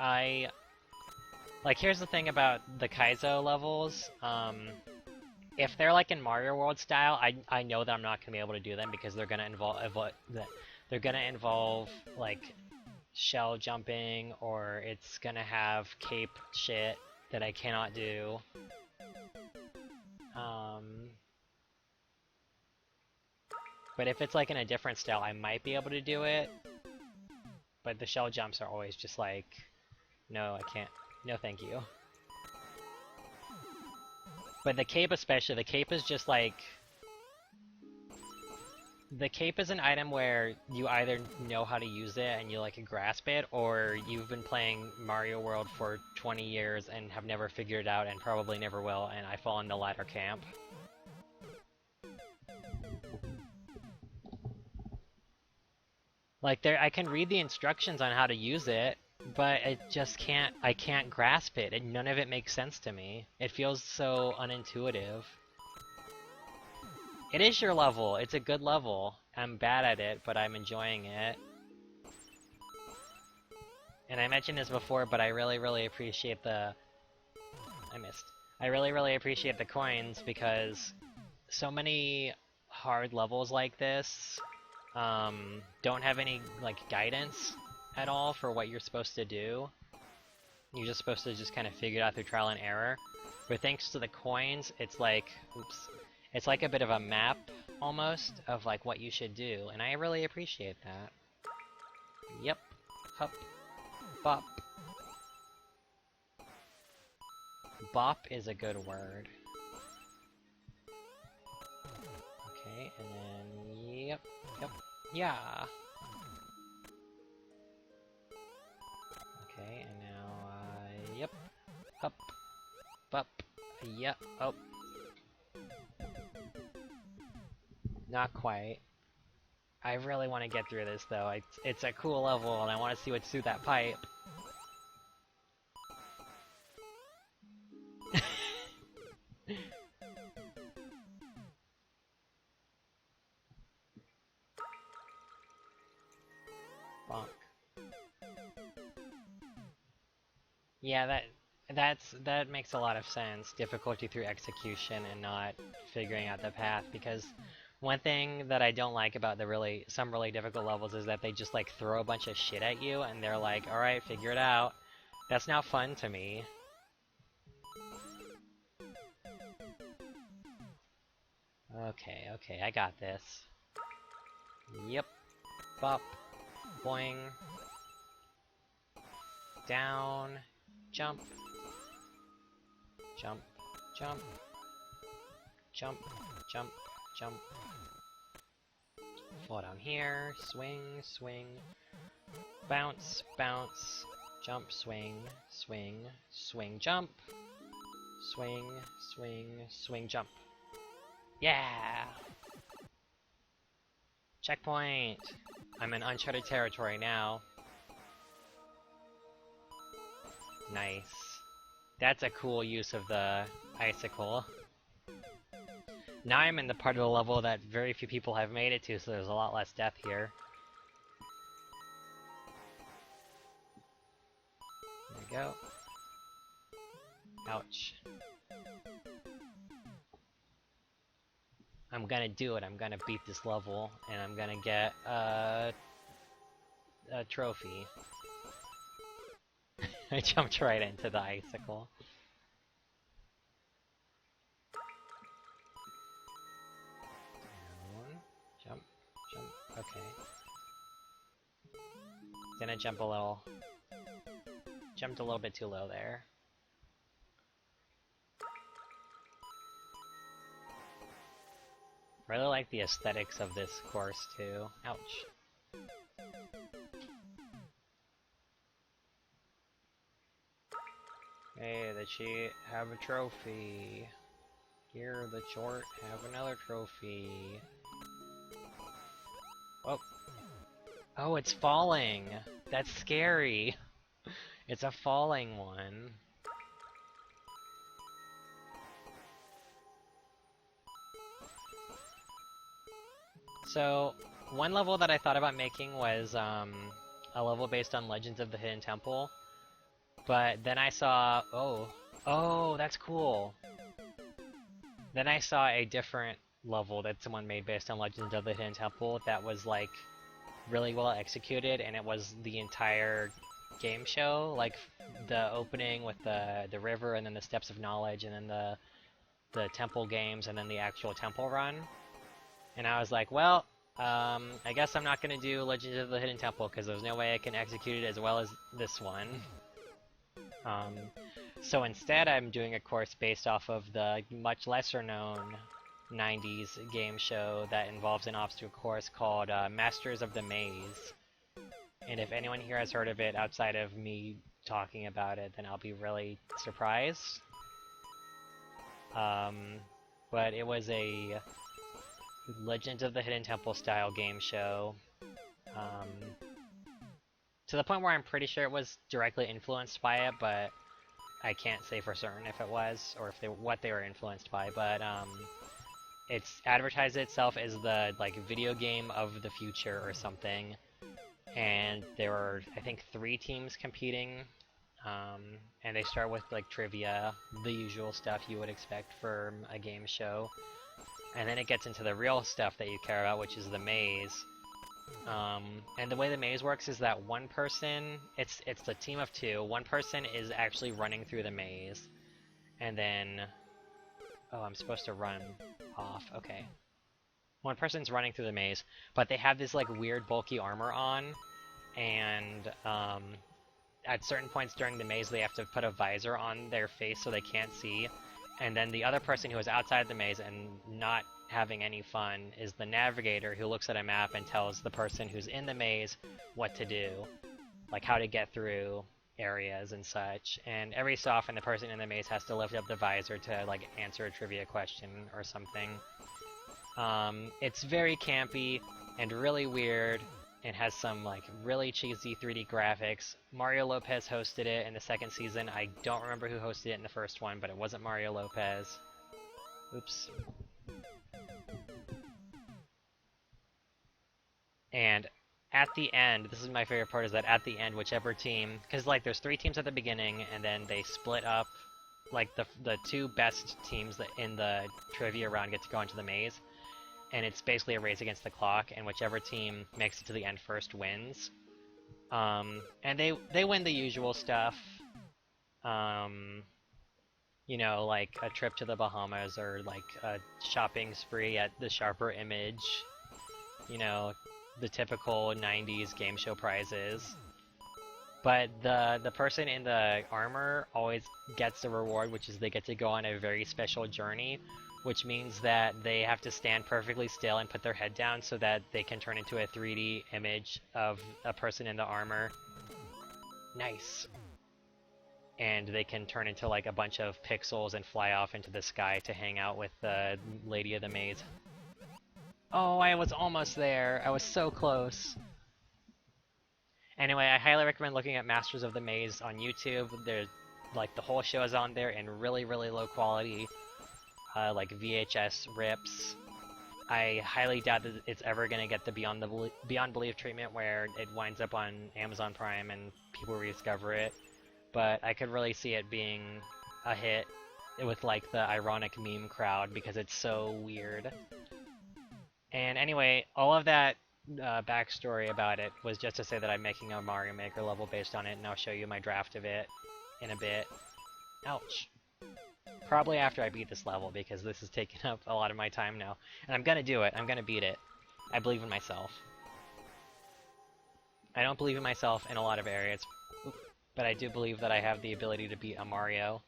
Like, here's the thing about the Kaizo levels. If they're like in Mario World style, I know that I'm not gonna be able to do them because they're gonna involve like shell jumping, or it's gonna have cape shit that I cannot do. But if it's like in a different style, I might be able to do it. But the shell jumps are always just like, no, I can't. No, thank you. But the cape especially, the cape is just like... The cape is an item where you either know how to use it and you like grasp it, or you've been playing Mario World for 20 years and have never figured it out and probably never will, and I fall in the latter camp. Like, I can read the instructions on how to use it, but I can't grasp it, and none of it makes sense to me. It feels so unintuitive. It is your level, it's a good level. I'm bad at it, but I'm enjoying it. And I mentioned this before, but I really appreciate the... I missed. I really appreciate the coins, because so many hard levels like this don't have any like guidance at all for what you're supposed to do. You're just supposed to just kind of figure it out through trial and error. But thanks to the coins, it's like, oops, it's like a bit of a map almost of like what you should do, and I really appreciate that. Yep. Hup. Bop. Bop is a good word. Okay, and then, yep, yeah. Okay, and now, yep, up, yep, oh. Not quite. I really want to get through this, though. It's a cool level, and I want to see what's through that pipe. Bonk. Yeah, that makes a lot of sense. Difficulty through execution and not figuring out the path, because one thing that I don't like about some really difficult levels is that they just like throw a bunch of shit at you and they're like, "All right, figure it out." That's not fun to me. Okay, I got this. Yep. Bop. Boing. Down. Jump. Jump. Jump. Jump. Jump. Jump. Fall down here. Swing. Swing. Bounce. Bounce. Jump. Swing. Swing. Swing. Jump. Swing. Swing. Swing. Jump. Yeah! Checkpoint! I'm in uncharted territory now. Nice. That's a cool use of the icicle. Now I'm in the part of the level that very few people have made it to, so there's a lot less death here. There we go. Ouch. I'm gonna do it. I'm gonna beat this level, and I'm gonna get a trophy. I jumped right into the icicle. Down, jump, jump, okay. Gonna jump a little. Jumped a little bit too low there. Really like the aesthetics of this course too. Ouch. Hey, the cheat, have a trophy. Here, the short, have another trophy. Oh. Oh, it's falling! That's scary! It's a falling one. So, one level that I thought about making was a level based on Legends of the Hidden Temple. But then I saw, oh, that's cool. Then I saw a different level that someone made based on Legends of the Hidden Temple that was like really well executed, and it was the entire game show, like the opening with the river, and then the Steps of Knowledge, and then the temple games, and then the actual temple run. And I was like, well, I guess I'm not gonna do Legends of the Hidden Temple because there's no way I can execute it as well as this one. So instead I'm doing a course based off of the much lesser known 90s game show that involves an obstacle course called Masters of the Maze. And if anyone here has heard of it outside of me talking about it, then I'll be really surprised. But it was a Legends of the Hidden Temple style game show. To the point where I'm pretty sure it was directly influenced by it, but I can't say for certain if it was, or if what they were influenced by, but it's advertised itself as the like video game of the future or something. And there were, I think, 3 teams competing, and they start with like trivia, the usual stuff you would expect from a game show. And then it gets into the real stuff that you care about, which is the maze. And the way the maze works is that one person, it's a team of 2, one person is actually running through the maze, and then, oh, I'm supposed to run off, okay. One person's running through the maze, but they have this like weird bulky armor on, and at certain points during the maze they have to put a visor on their face so they can't see, And then the other person who is outside the maze and not having any fun is the navigator who looks at a map and tells the person who's in the maze what to do, like how to get through areas and such. And every so often the person in the maze has to lift up the visor to like answer a trivia question or something. It's very campy and really weird and has some like really cheesy 3D graphics. Mario Lopez hosted it in the second season. I don't remember who hosted it in the first one, but it wasn't Mario Lopez. Oops. And at the end, this is my favorite part, is that at the end, whichever team, because like there's 3 teams at the beginning, and then they split up, like the 2 best teams that in the trivia round get to go into the maze, and it's basically a race against the clock, and whichever team makes it to the end first wins. And they win the usual stuff, you know, like a trip to the Bahamas or like a shopping spree at the Sharper Image, you know, the typical 90s game show prizes. But the person in the armor always gets the reward, which is they get to go on a very special journey, which means that they have to stand perfectly still and put their head down so that they can turn into a 3D image of a person in the armor. Nice. And they can turn into like a bunch of pixels and fly off into the sky to hang out with the Lady of the Maze. Oh, I was almost there. I was so close. Anyway, I highly recommend looking at Masters of the Maze on YouTube. There's like the whole show is on there in really, really low quality, like VHS rips. I highly doubt that it's ever gonna get the Beyond Belief treatment where it winds up on Amazon Prime and people rediscover it. But I could really see it being a hit with like the ironic meme crowd because it's so weird. And anyway, all of that backstory about it was just to say that I'm making a Mario Maker level based on it, and I'll show you my draft of it in a bit. Ouch. Probably after I beat this level, because this is taking up a lot of my time now. And I'm gonna do it. I'm gonna beat it. I believe in myself. I don't believe in myself in a lot of areas, but I do believe that I have the ability to beat a Mario.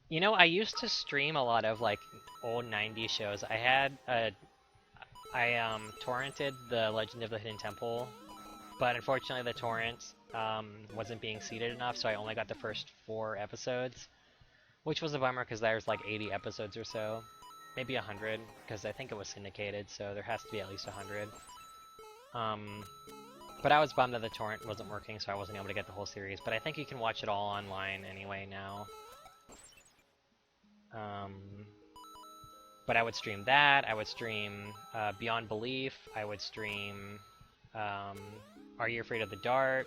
You know, I used to stream a lot of like old 90s shows. I torrented The Legend of the Hidden Temple, but unfortunately the torrent wasn't being seeded enough, so I only got the first 4 episodes, which was a bummer because there's like 80 episodes or so, maybe 100, because I think it was syndicated, so there has to be at least 100. But I was bummed that the torrent wasn't working, so I wasn't able to get the whole series, but I think you can watch it all online anyway now. But I would stream that, I would stream Beyond Belief, I would stream Are You Afraid of the Dark,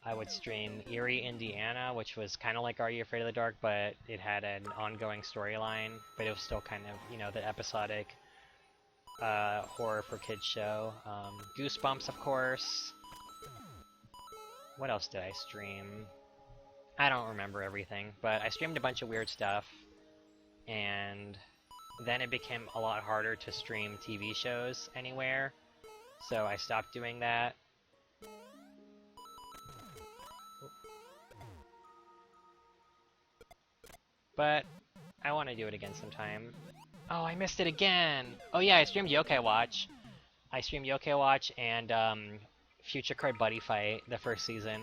I would stream Eerie, Indiana, which was kind of like Are You Afraid of the Dark, but it had an ongoing storyline, but it was still kind of, you know, the episodic horror for kids show. Goosebumps, of course. What else did I stream? I don't remember everything, but I streamed a bunch of weird stuff, and then it became a lot harder to stream TV shows anywhere, so I stopped doing that. But I want to do it again sometime. Oh, I missed it again! Oh yeah, I streamed Yokai Watch. I streamed Yokai Watch and Future Card Buddy Fight, the first season.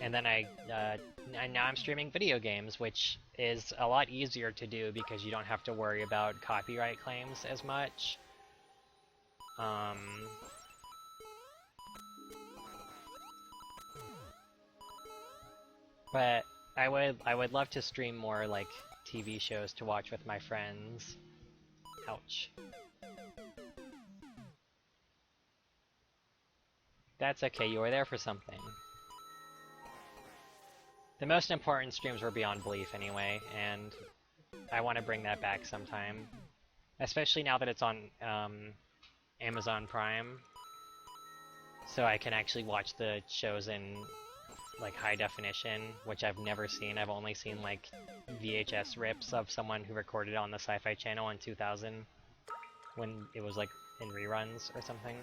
And then now I'm streaming video games, which is a lot easier to do because you don't have to worry about copyright claims as much. But I would love to stream more like TV shows to watch with my friends. Ouch. That's okay, you were there for something. The most important streams were Beyond Belief anyway, and I want to bring that back sometime. Especially now that it's on Amazon Prime. So I can actually watch the shows in like high definition, which I've never seen. I've only seen like VHS rips of someone who recorded it on the Sci-Fi Channel in 2000 when it was like in reruns or something.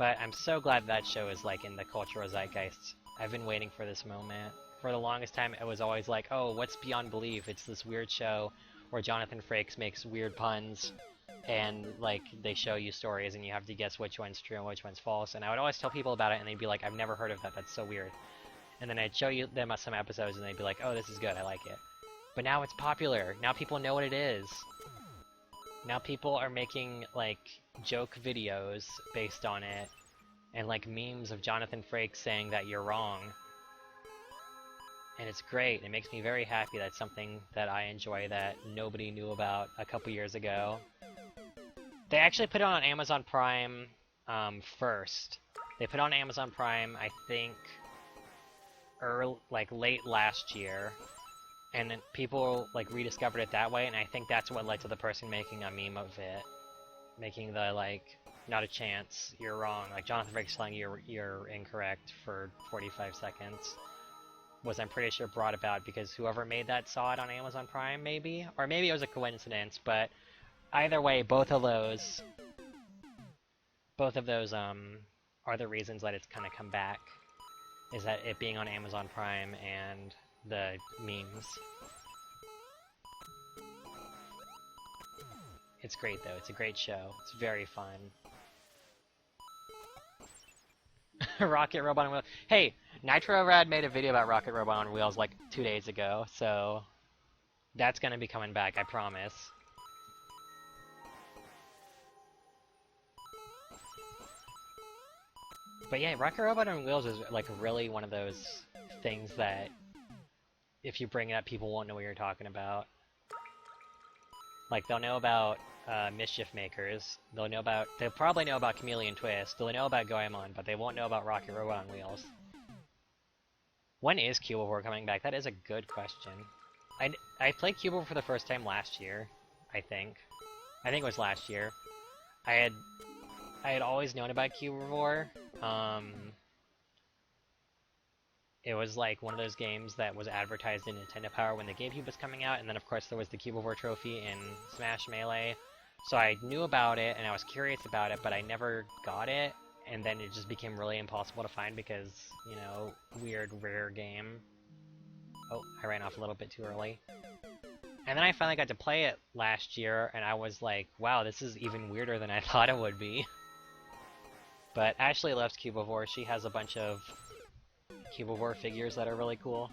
But I'm so glad that show is like in the cultural zeitgeist. I've been waiting for this moment. For the longest time, it was always like, oh, what's Beyond Belief? It's this weird show where Jonathan Frakes makes weird puns, and like they show you stories, and you have to guess which one's true and which one's false. And I would always tell people about it, and they'd be like, I've never heard of that. That's so weird. And then I'd show you them some episodes, and they'd be like, oh, this is good. I like it. But now it's popular. Now people know what it is. Now people are making like joke videos based on it, and like memes of Jonathan Frakes saying that you're wrong. And it's great. It makes me very happy that something that I enjoy that nobody knew about a couple years ago. They actually put it on Amazon Prime first. They put it on Amazon Prime, I think, like late last year. And then people like rediscovered it that way, and I think that's what led to the person making a meme of it. Making the like, not a chance, you're wrong. Like Jonathan Frakes telling you you're incorrect for 45 seconds. Was, I'm pretty sure, brought about because whoever made that saw it on Amazon Prime, maybe? Or maybe it was a coincidence, but either way, both of those are the reasons that it's kind of come back. Is that it being on Amazon Prime and the memes. It's great though, it's a great show. It's very fun. Rocket Robot on Wheels. Hey, Nitro Rad made a video about Rocket Robot on Wheels like 2 days ago, so that's gonna be coming back, I promise. But yeah, Rocket Robot on Wheels is like really one of those things that if you bring it up, people won't know what you're talking about. Like, they'll know about Mischief Makers, they'll probably know about Chameleon Twist, they'll know about Goemon, but they won't know about Rocket Robot on Wheels. When is Cubivore coming back? That is a good question. I played Cubivore for the first time last year, I think. I think it was last year. I had always known about Cubivore. It was like one of those games that was advertised in Nintendo Power when the GameCube was coming out, and then of course there was the Cubivore trophy in Smash Melee. So I knew about it, and I was curious about it, but I never got it, and then it just became really impossible to find because, you know, weird, rare game. Oh, I ran off a little bit too early. And then I finally got to play it last year, and I was like, wow, this is even weirder than I thought it would be. But Ashley loves Cubivore. She has a bunch of Cubivore figures that are really cool.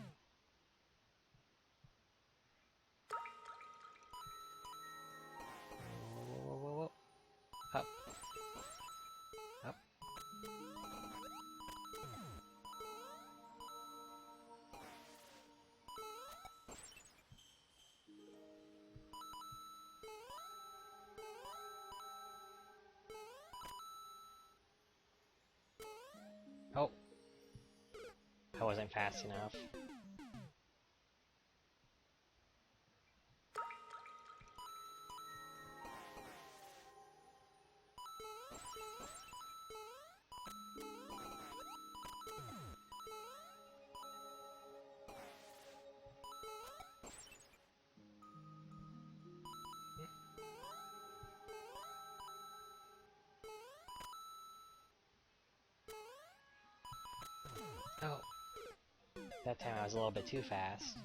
Whoa. Up. Up. Oh. I wasn't fast enough. Oh. That time I was a little bit too fast.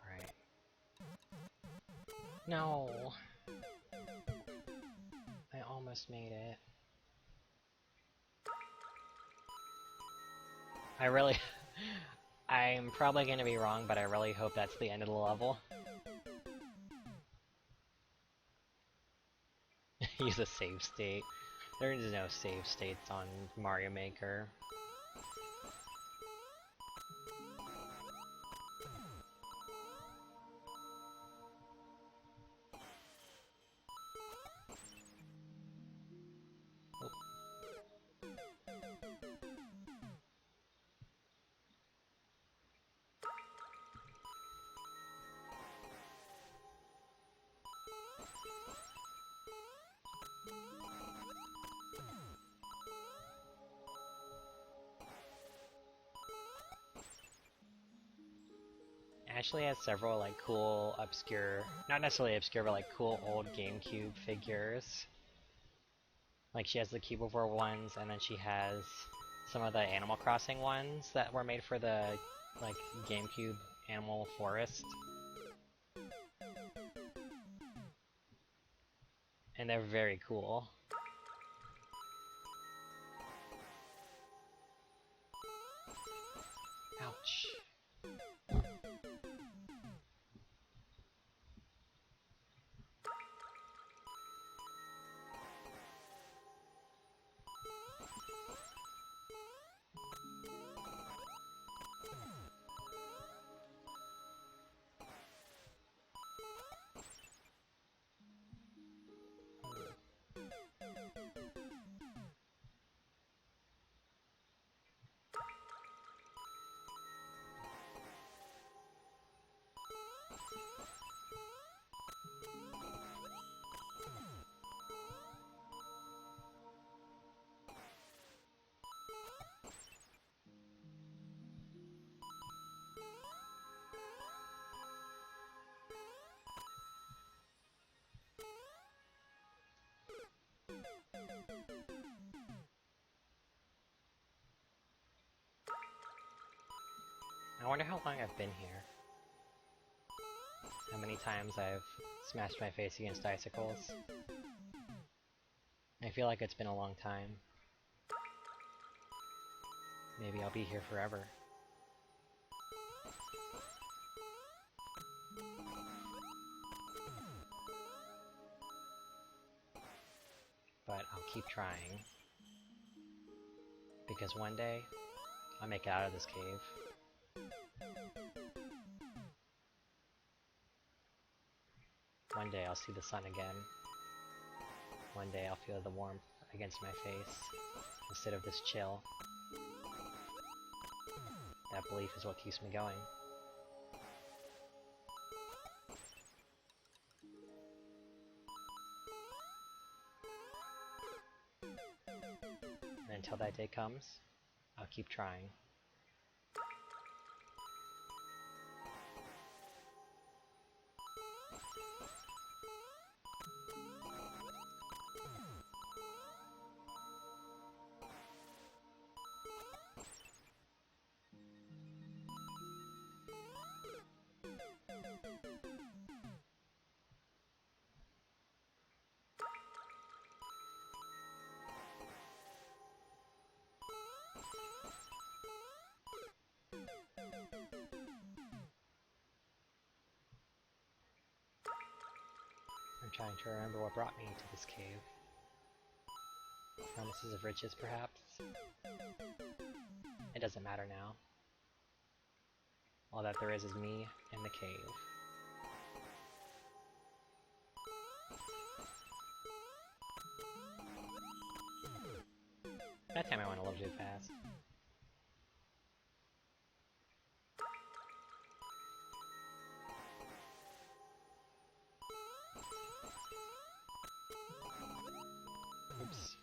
Alright. No! I almost made it. I really... I'm probably gonna be wrong, but I really hope that's the end of the level. Use a save state. There is no save states on Mario Maker. Ashley has several like cool, obscure, not necessarily obscure, but like cool old GameCube figures. Like she has the Cubivore ones, and then she has some of the Animal Crossing ones that were made for the like GameCube Animal Forest. And they're very cool. Ouch. I wonder how long I've been here. How many times I've smashed my face against icicles. I feel like it's been a long time. Maybe I'll be here forever. But I'll keep trying. Because one day, I'll make it out of this cave. One day I'll see the sun again. One day I'll feel the warmth against my face, instead of this chill. That belief is what keeps me going. And until that day comes, I'll keep trying. I'm trying to remember what brought me to this cave. Promises of riches, perhaps? It doesn't matter now. All that there is me and the cave. That time I went a little too fast. Oops.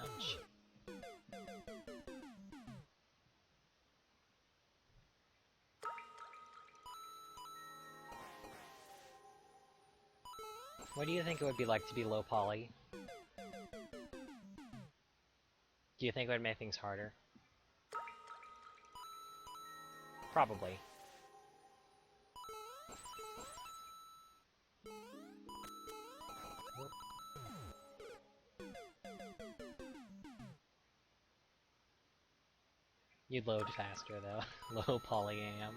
Ouch. What do you think it would be like to be low poly? Do you think it would make things harder? Probably. You'd load faster though. Low poly am.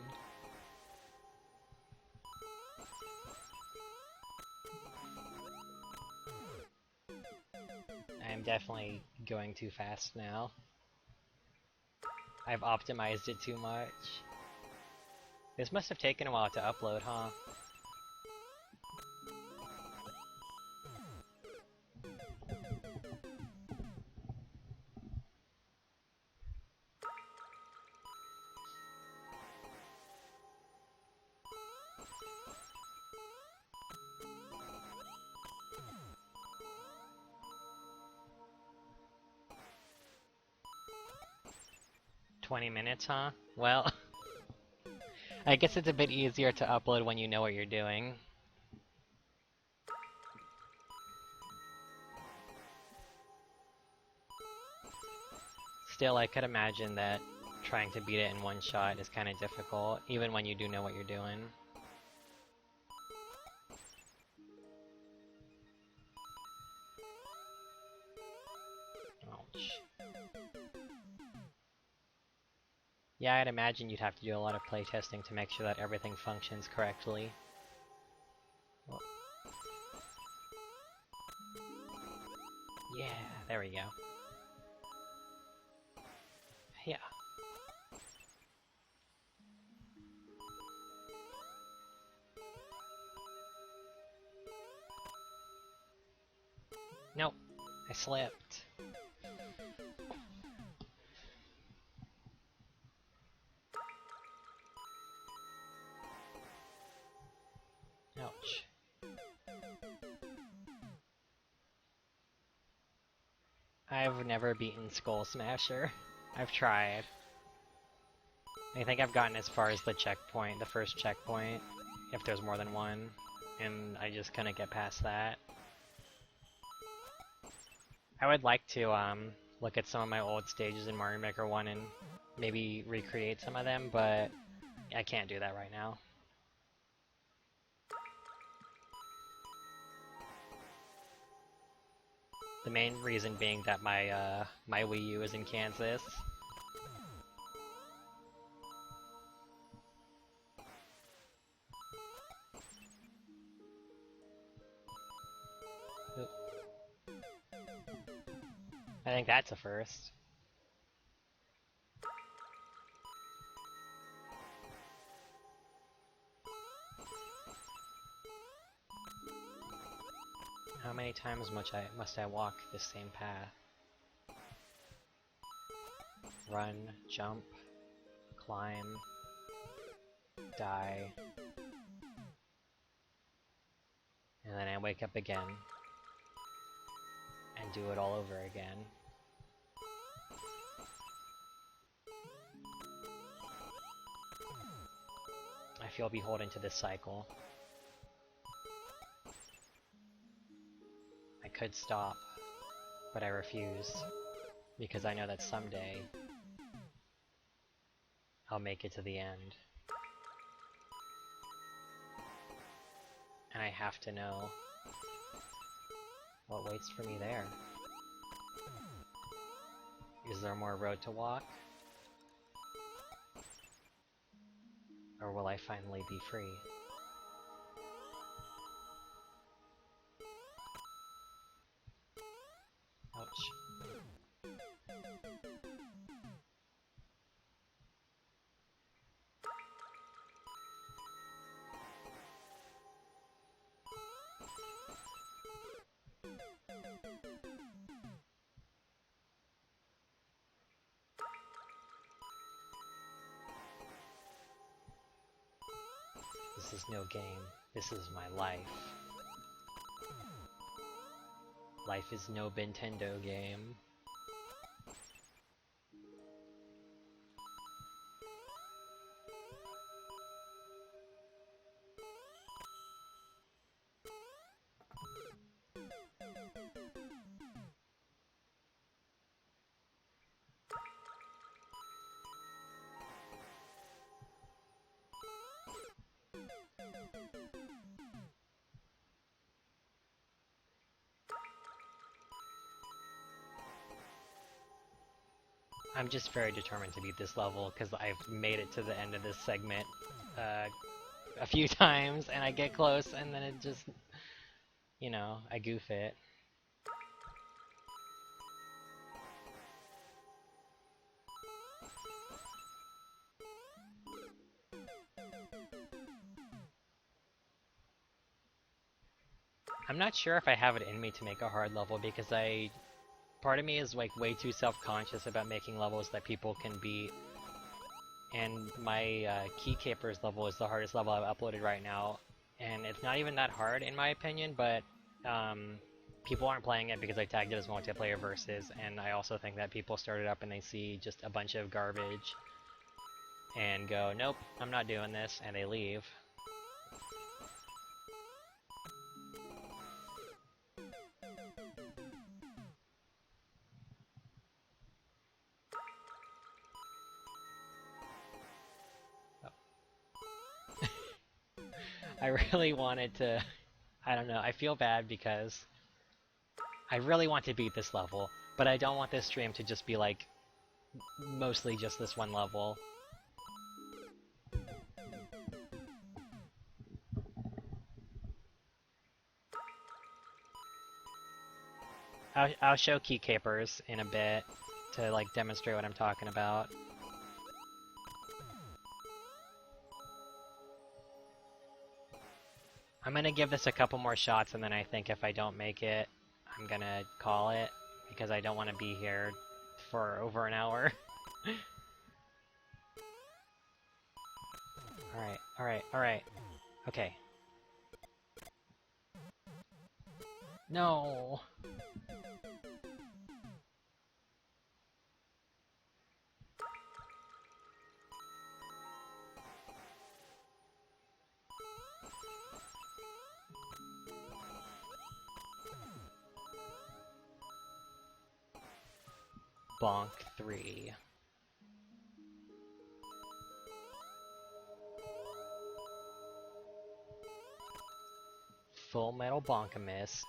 definitely going too fast now. I've optimized it too much. This must have taken a while to upload, huh? $20, huh? Well, I guess it's a bit easier to upload when you know what you're doing. Still, I could imagine that trying to beat it in one shot is kind of difficult, even when you do know what you're doing. Ouch. Yeah, I'd imagine you'd have to do a lot of playtesting to make sure that everything functions correctly. Well, yeah, there we go. Yeah. Nope, I slipped. Ouch. I've never beaten Skull Smasher. I've tried. I think I've gotten as far as the checkpoint, the first checkpoint, if there's more than one, and I just couldn't get past that. I would like to look at some of my old stages in Mario Maker 1 and maybe recreate some of them, but I can't do that right now. The main reason being that my my Wii U is in Kansas. Oop. I think that's a first. How many times must I walk this same path? Run, jump, climb, die, and then I wake up again and do it all over again. I feel beholden to this cycle. I could stop, but I refuse, because I know that someday I'll make it to the end. And I have to know what waits for me there. Is there more road to walk? Or will I finally be free? Ouch. This is no game. This is my life. Life is no Nintendo game. I'm just very determined to beat this level because I've made it to the end of this segment a few times and I get close and then it just, you know, I goof it. I'm not sure if I have it in me to make a hard level because part of me is like way too self-conscious about making levels that people can beat. And my Key Capers level is the hardest level I've uploaded right now. And it's not even that hard in my opinion, but people aren't playing it because I tagged it as multiplayer versus, and I also think that people start it up and they see just a bunch of garbage and go, nope, I'm not doing this, and they leave. I really wanted to, I don't know, I feel bad because I really want to beat this level, but I don't want this stream to just be like, mostly just this one level. I'll show Key Capers in a bit to like demonstrate what I'm talking about. I'm gonna give this a couple more shots, and then I think if I don't make it, I'm gonna call it, because I don't want to be here for over an hour. Alright, alright, alright. Okay. No! Bonk 3. Full Metal Bonkamist.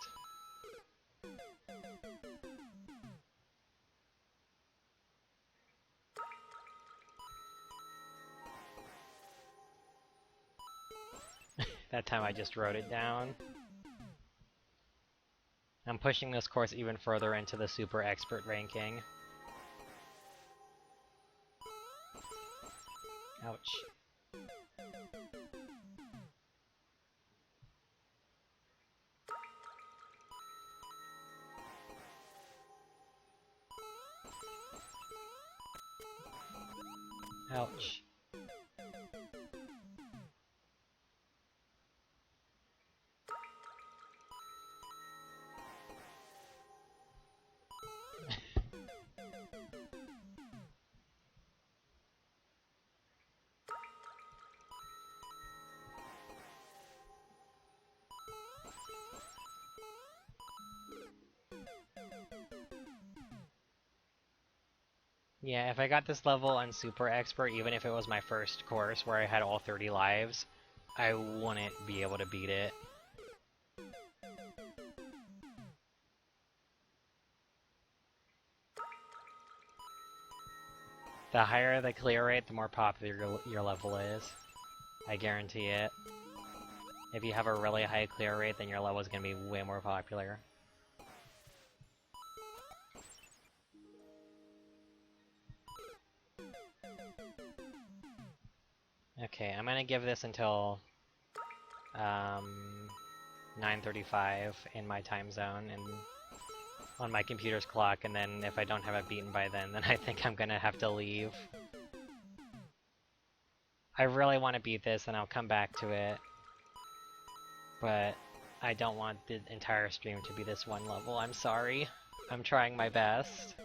That time I just wrote it down. I'm pushing this course even further into the super expert ranking. Ouch. Ouch. Yeah, if I got this level on Super Expert, even if it was my first course where I had all 30 lives, I wouldn't be able to beat it. The higher the clear rate, the more popular your level is. I guarantee it. If you have a really high clear rate, then your level is going to be way more popular. Okay, I'm gonna give this until 9:35 in my time zone and on my computer's clock, and then if I don't have it beaten by then I think I'm gonna have to leave. I really want to beat this and I'll come back to it, but I don't want the entire stream to be this one level. I'm sorry. I'm trying my best.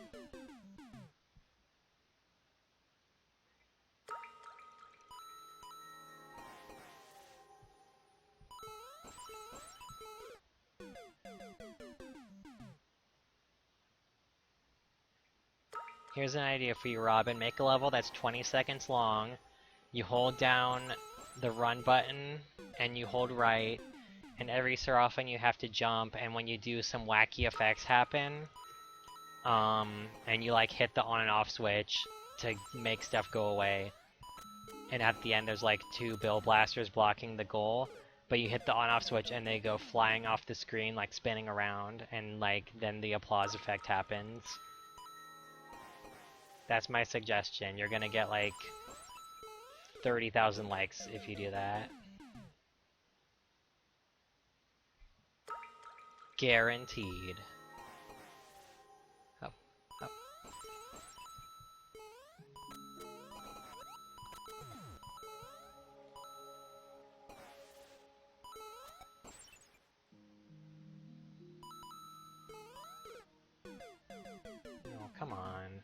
Here's an idea for you, Robin. Make a level that's 20 seconds long. You hold down the run button, and you hold right, and every so often you have to jump, and when you do, some wacky effects happen. And you like hit the on and off switch to make stuff go away. And at the end there's like 2 bill blasters blocking the goal, but you hit the on off switch and they go flying off the screen, like spinning around, and like then the applause effect happens. That's my suggestion. You're gonna get like 30,000 likes if you do that. Guaranteed. Up, up. Oh, come on.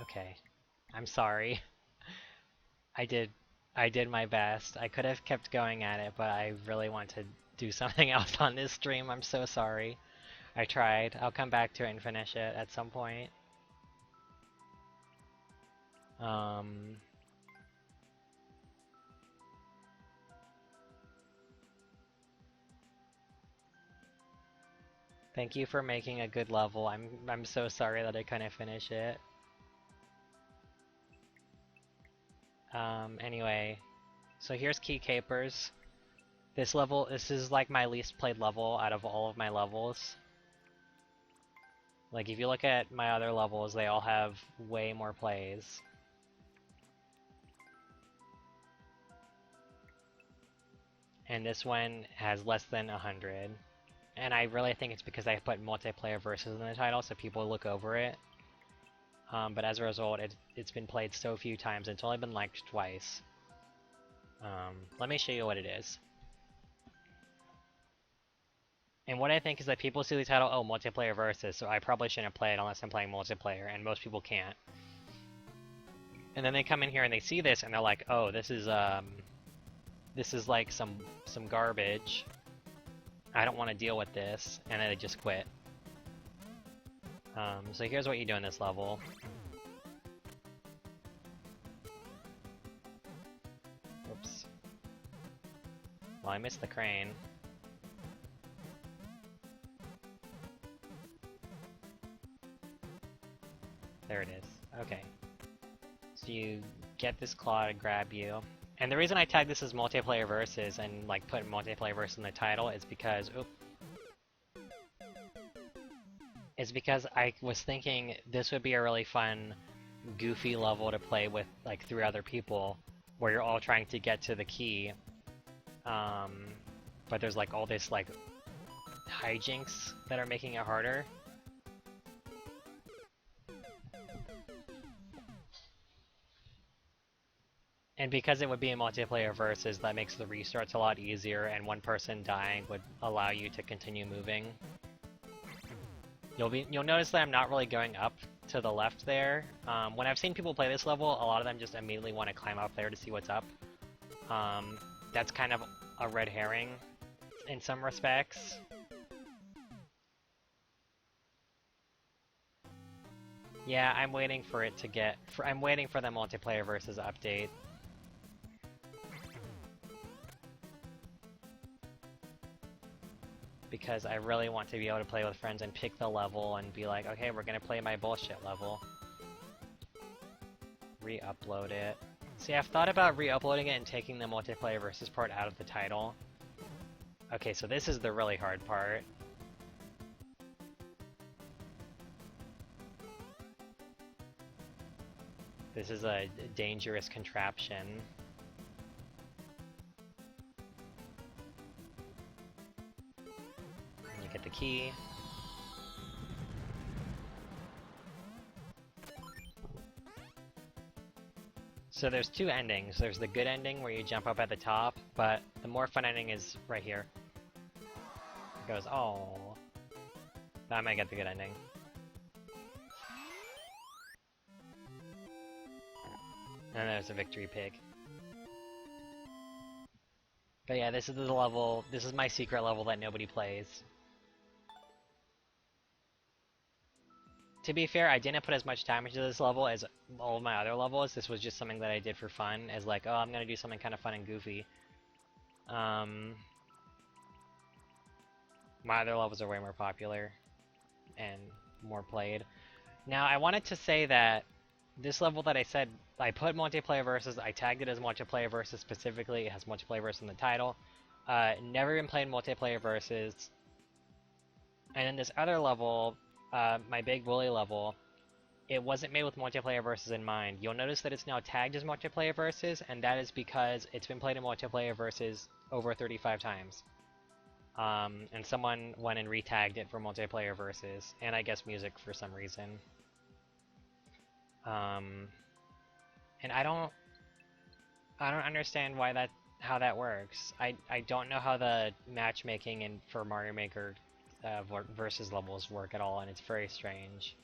Okay. I'm sorry. I did my best. I could have kept going at it, but I really want to do something else on this stream. I'm so sorry. I tried. I'll come back to it and finish it at some point. Thank you for making a good level. I'm so sorry that I couldn't finish it. Anyway, so here's Key Capers. This is like my least played level out of all of my levels. Like if you look at my other levels, they all have way more plays. And this one has less than 100. And I really think it's because I put multiplayer versus in the title, so people look over it. But as a result, it's been played so few times, it's only been liked twice. Let me show you what it is. And what I think is that people see the title, oh, multiplayer versus, so I probably shouldn't play it unless I'm playing multiplayer, and most people can't. And then they come in here and they see this, and they're like, oh, this is like some garbage. I don't want to deal with this, and then they just quit. So here's what you do in this level. Oops. Well, I missed the crane. There it is. Okay. So you get this claw to grab you. And the reason I tagged this as multiplayer versus and like put multiplayer versus in the title is because I was thinking this would be a really fun, goofy level to play with like 3 other people, where you're all trying to get to the key. But there's like all this like hijinks that are making it harder. And because it would be a multiplayer versus, that makes the restarts a lot easier, and one person dying would allow you to continue moving. You'll notice that I'm not really going up to the left there. When I've seen people play this level, a lot of them just immediately want to climb up there to see what's up. That's kind of a red herring in some respects. Yeah, I'm waiting for it to get... I'm waiting for the multiplayer versus update. Because I really want to be able to play with friends and pick the level and be like, okay, we're gonna play my bullshit level. Re-upload it. See, I've thought about re-uploading it and taking the multiplayer versus part out of the title. Okay, so this is the really hard part. This is a dangerous contraption. And you get the key. So there's two endings. There's the good ending where you jump up at the top, but the more fun ending is right here. It goes, oh. I might get the good ending. And there's a victory pig. But yeah, this is the level, this is my secret level that nobody plays. To be fair, I didn't put as much time into this level as all of my other levels. This was just something that I did for fun, as like, oh, I'm gonna do something kind of fun and goofy. My other levels are way more popular and more played. Now, I wanted to say that this level that I said, I put multiplayer versus, I tagged it as multiplayer versus specifically, it has multiplayer versus in the title. Never been playing multiplayer versus. And then this other level, my Big Willy level, it wasn't made with multiplayer versus in mind. You'll notice that it's now tagged as multiplayer versus, and that is because it's been played in multiplayer versus over 35 times. And someone went and retagged it for multiplayer versus, and I guess music for some reason. And I don't understand why how that works. I don't know how the matchmaking for Mario Maker versus levels work at all, and it's very strange.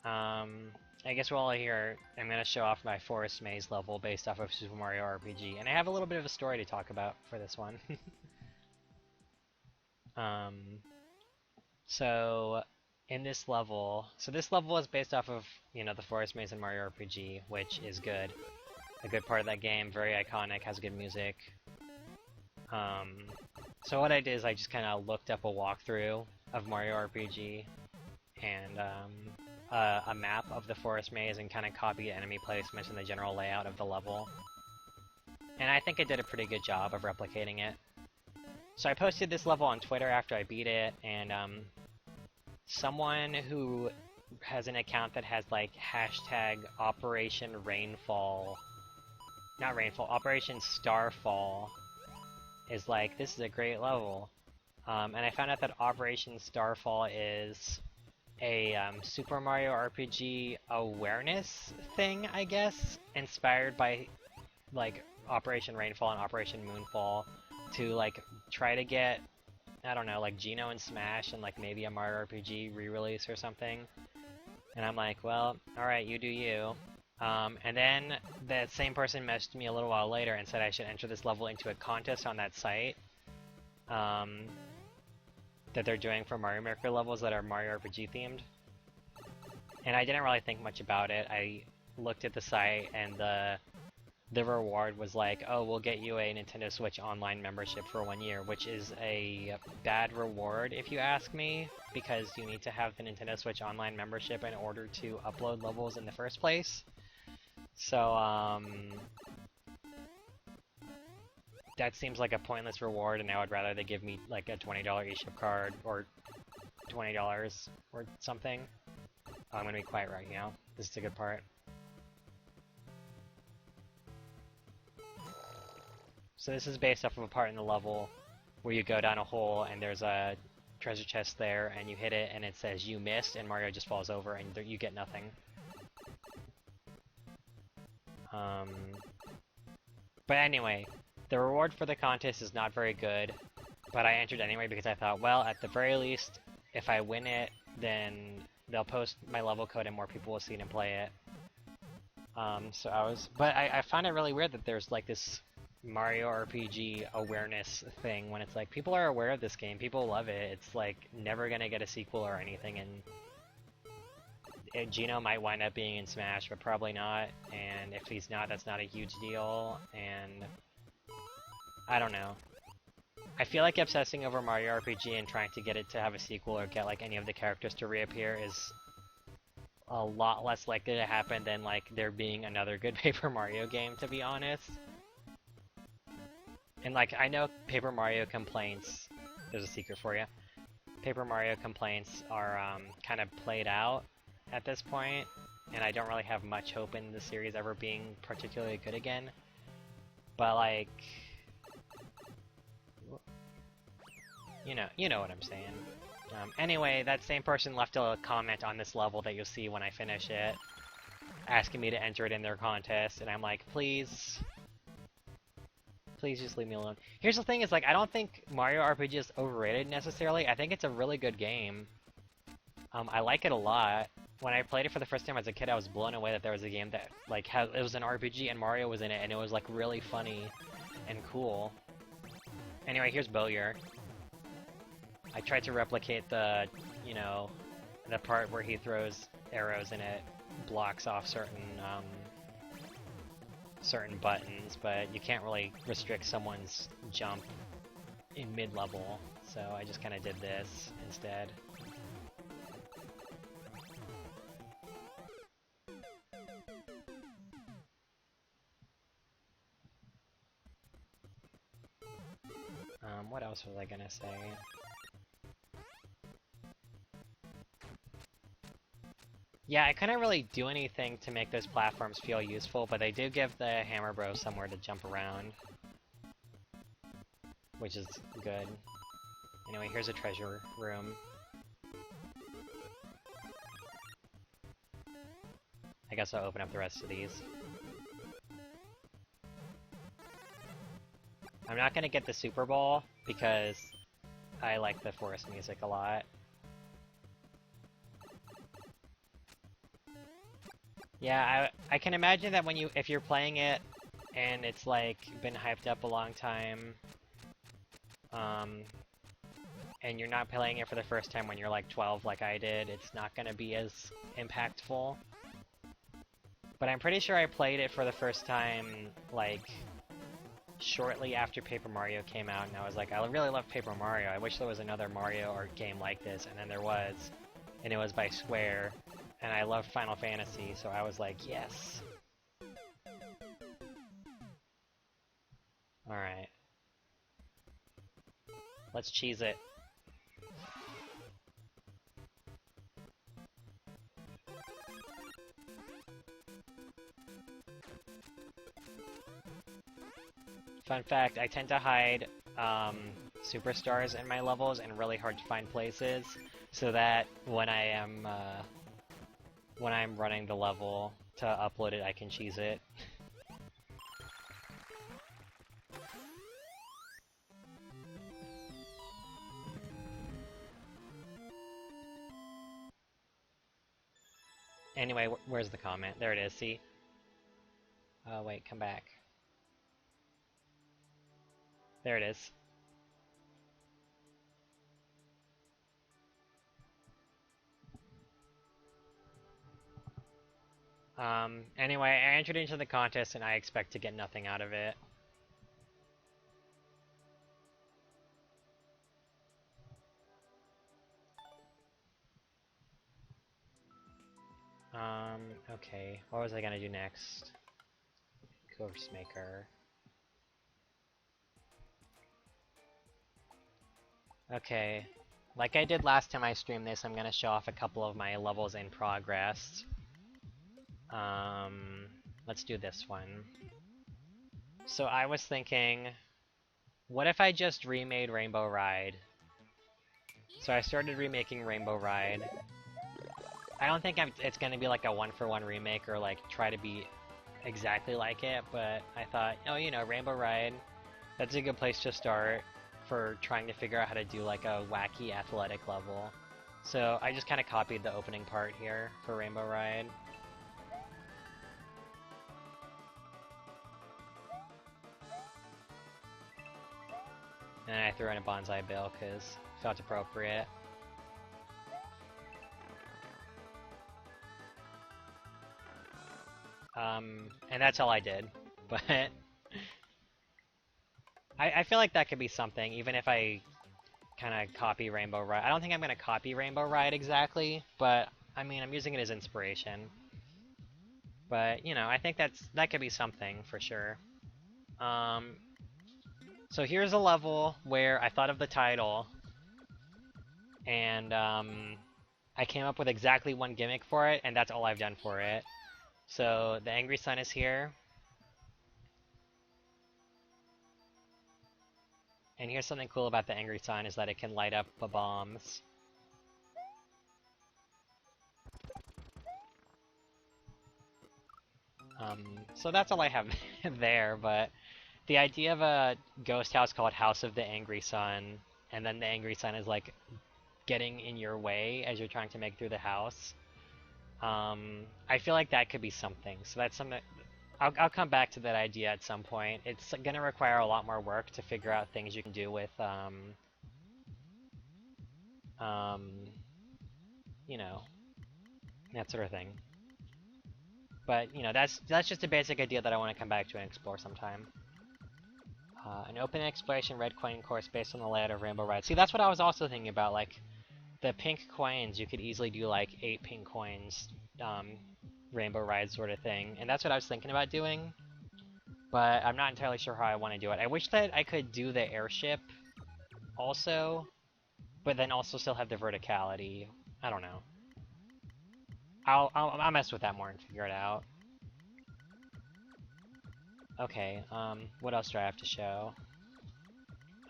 I guess while I'm here, I'm gonna show off my Forest Maze level based off of Super Mario RPG, and I have a little bit of a story to talk about for this one. So in this level, this level is based off of, you know, the Forest Maze in Mario RPG, which is good. A good part of that game, very iconic, has good music. So what I did is I just kind of looked up a walkthrough of Mario RPG and a map of the Forest Maze and kind of copied enemy placements and the general layout of the level. And I think I did a pretty good job of replicating it. So I posted this level on Twitter after I beat it, and someone who has an account that has like hashtag Operation Rainfall, not Rainfall, Operation Starfall, is like, this is a great level. And I found out that Operation Starfall is a Super Mario RPG awareness thing, I guess, inspired by like Operation Rainfall and Operation Moonfall, to like try to get, I don't know, like Geno and Smash and like maybe a Mario RPG re-release or something. And I'm like, well, alright, you do you. And then that same person messaged me a little while later and said I should enter this level into a contest on that site that they're doing for Mario Maker levels that are Mario RPG themed. And I didn't really think much about it. I looked at the site and the reward was like, oh, we'll get you a Nintendo Switch Online membership for 1 year, which is a bad reward if you ask me, because you need to have the Nintendo Switch Online membership in order to upload levels in the first place. So, that seems like a pointless reward, and I would rather they give me like a $20 eShop card, or $20 or something. I'm gonna be quiet right now. This is a good part. So this is based off of a part in the level where you go down a hole and there's a treasure chest there, and you hit it and it says you missed, and Mario just falls over and you get nothing. But anyway, the reward for the contest is not very good, but I entered anyway because I thought, well, at the very least, if I win it, then they'll post my level code and more people will see it and play it. But I found it really weird that there's like this Mario RPG awareness thing when it's like, people are aware of this game, people love it, it's like never gonna get a sequel or anything, and Geno might wind up being in Smash, but probably not, and if he's not, that's not a huge deal, and I don't know. I feel like obsessing over Mario RPG and trying to get it to have a sequel or get like any of the characters to reappear is a lot less likely to happen than like there being another good Paper Mario game, to be honest. And like, I know Paper Mario complaints, there's a secret for you. Paper Mario complaints are kind of played out at this point, and I don't really have much hope in the series ever being particularly good again. But like, you know what I'm saying. Anyway, that same person left a comment on this level that you'll see when I finish it. asking me to enter it in their contest, and I'm like, please, please just leave me alone. Here's the thing: is like I don't think Mario RPG is overrated necessarily. I think it's a really good game. I like it a lot. When I played it for the first time as a kid, I was blown away that there was a game that like it was an RPG and Mario was in it, and it was like really funny and cool. Anyway, here's Bowyer. I tried to replicate the, you know, the part where he throws arrows and it blocks off certain buttons, but you can't really restrict someone's jump in mid-level, so I just kind of did this instead. What else was I gonna say? Yeah, I couldn't really do anything to make those platforms feel useful, but they do give the Hammer Bros somewhere to jump around, which is good. Anyway, here's a treasure room. I guess I'll open up the rest of these. I'm not gonna get the Super Bowl because I like the forest music a lot. Yeah, I can imagine that if you're playing it and it's like been hyped up a long time, and you're not playing it for the first time when you're like 12 like I did, it's not gonna be as impactful. But I'm pretty sure I played it for the first time like shortly after Paper Mario came out, and I was like, I really love Paper Mario. I wish there was another Mario art game like this, and then there was, and it was by Square. And I love Final Fantasy, so I was like, yes. Alright. Let's cheese it. Fun fact, I tend to hide superstars in my levels in really hard to find places, so that when I'm running the level to upload it, I can cheese it. Anyway, where's the comment? There it is, see? Oh wait, come back. There it is. Anyway, I entered into the contest and I expect to get nothing out of it. Okay, what was I gonna do next? Course Maker. Okay, like I did last time I streamed this, I'm gonna show off a couple of my levels in progress. Let's do this one. So I was thinking, what if I just remade Rainbow Ride? So I started remaking Rainbow Ride. I don't think it's gonna be like a one-for-one remake or like try to be exactly like it, but I thought, oh, you know, Rainbow Ride, that's a good place to start for trying to figure out how to do like a wacky athletic level. So I just kind of copied the opening part here for Rainbow Ride. And I threw in a bonsai bill because it felt appropriate. And that's all I did. But I feel like that could be something, even if I kind of copy Rainbow Ride. I don't think I'm going to copy Rainbow Ride exactly, but I mean, I'm using it as inspiration. But, you know, I think that could be something for sure. So here's a level where I thought of the title, and I came up with exactly one gimmick for it, and that's all I've done for it. So the Angry Sun is here. And here's something cool about the Angry Sun is that it can light up the bombs. So that's all I have there, but the idea of a ghost house called House of the Angry Sun, and then the Angry Sun is like getting in your way as you're trying to make through the house. I feel like that could be something. So that's something. I'll come back to that idea at some point. It's gonna require a lot more work to figure out things you can do with, you know, that sort of thing. But you know, that's just a basic idea that I want to come back to and explore sometime. An open exploration red coin course based on the layout of Rainbow Ride. See, that's what I was also thinking about. Like, the pink coins, you could easily do like 8 pink coins, Rainbow Ride sort of thing. And that's what I was thinking about doing. But I'm not entirely sure how I want to do it. I wish that I could do the airship also, but then also still have the verticality. I don't know. I'll mess with that more and figure it out. Okay, what else do I have to show?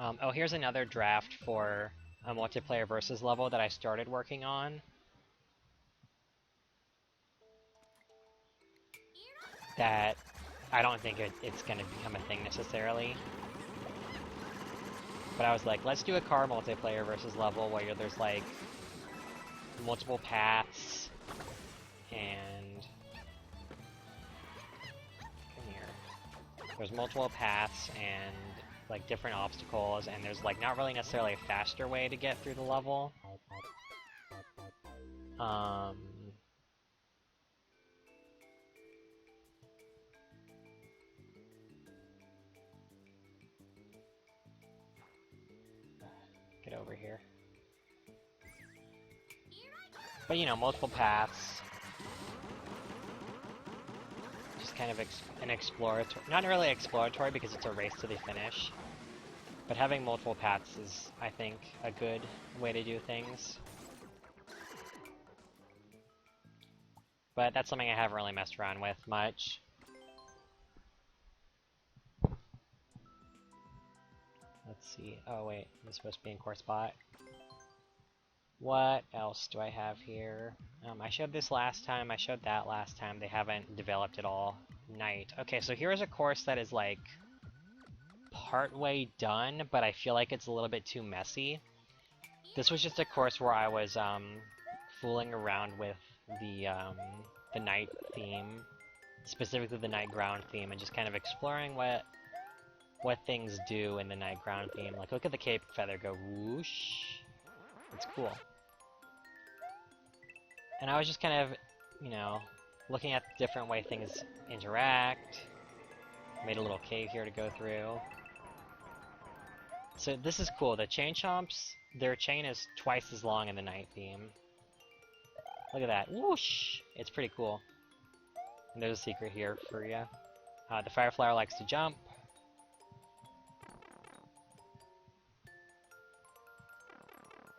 Oh, here's another draft for a multiplayer versus level that I started working on. That I don't think it's going to become a thing necessarily. But I was like, let's do a car multiplayer versus level where there's like multiple paths and come here. There's multiple paths and like different obstacles, and there's like not really necessarily a faster way to get through the level. Get over here. But you know, multiple paths. Just kind of an exploratory, not really exploratory because it's a race to the finish. But having multiple paths is, I think, a good way to do things. But that's something I haven't really messed around with much. Let's see. Oh wait, I'm supposed to be in core spot. What else do I have here? I showed this last time, I showed that last time. They haven't developed it all. Night. Okay, so here's a course that is like partway done, but I feel like it's a little bit too messy. This was just a course where I was fooling around with the night theme, specifically the night ground theme, and just kind of exploring what things do in the night ground theme. Like, look at the cape feather go whoosh. It's cool. And I was just kind of, you know, looking at the different way things interact. Made a little cave here to go through. So this is cool. The chain chomps, their chain is twice as long in the night theme. Look at that. Whoosh! It's pretty cool. And there's a secret here for you. The Fireflower likes to jump.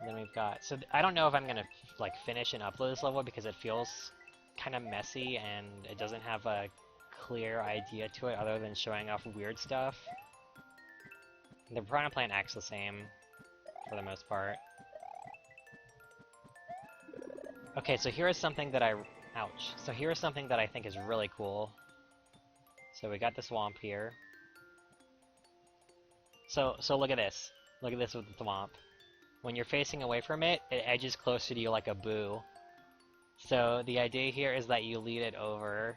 And then we've got, so I don't know if I'm gonna like finish and upload this level because it feels kind of messy and it doesn't have a clear idea to it other than showing off weird stuff. The piranha plant acts the same for the most part. Okay, so here is something that ouch. So here is something that I think is really cool. So we got the swamp here. So look at this. Look at this with the swamp. When you're facing away from it, it edges closer to you like a boo. So the idea here is that you lead it over.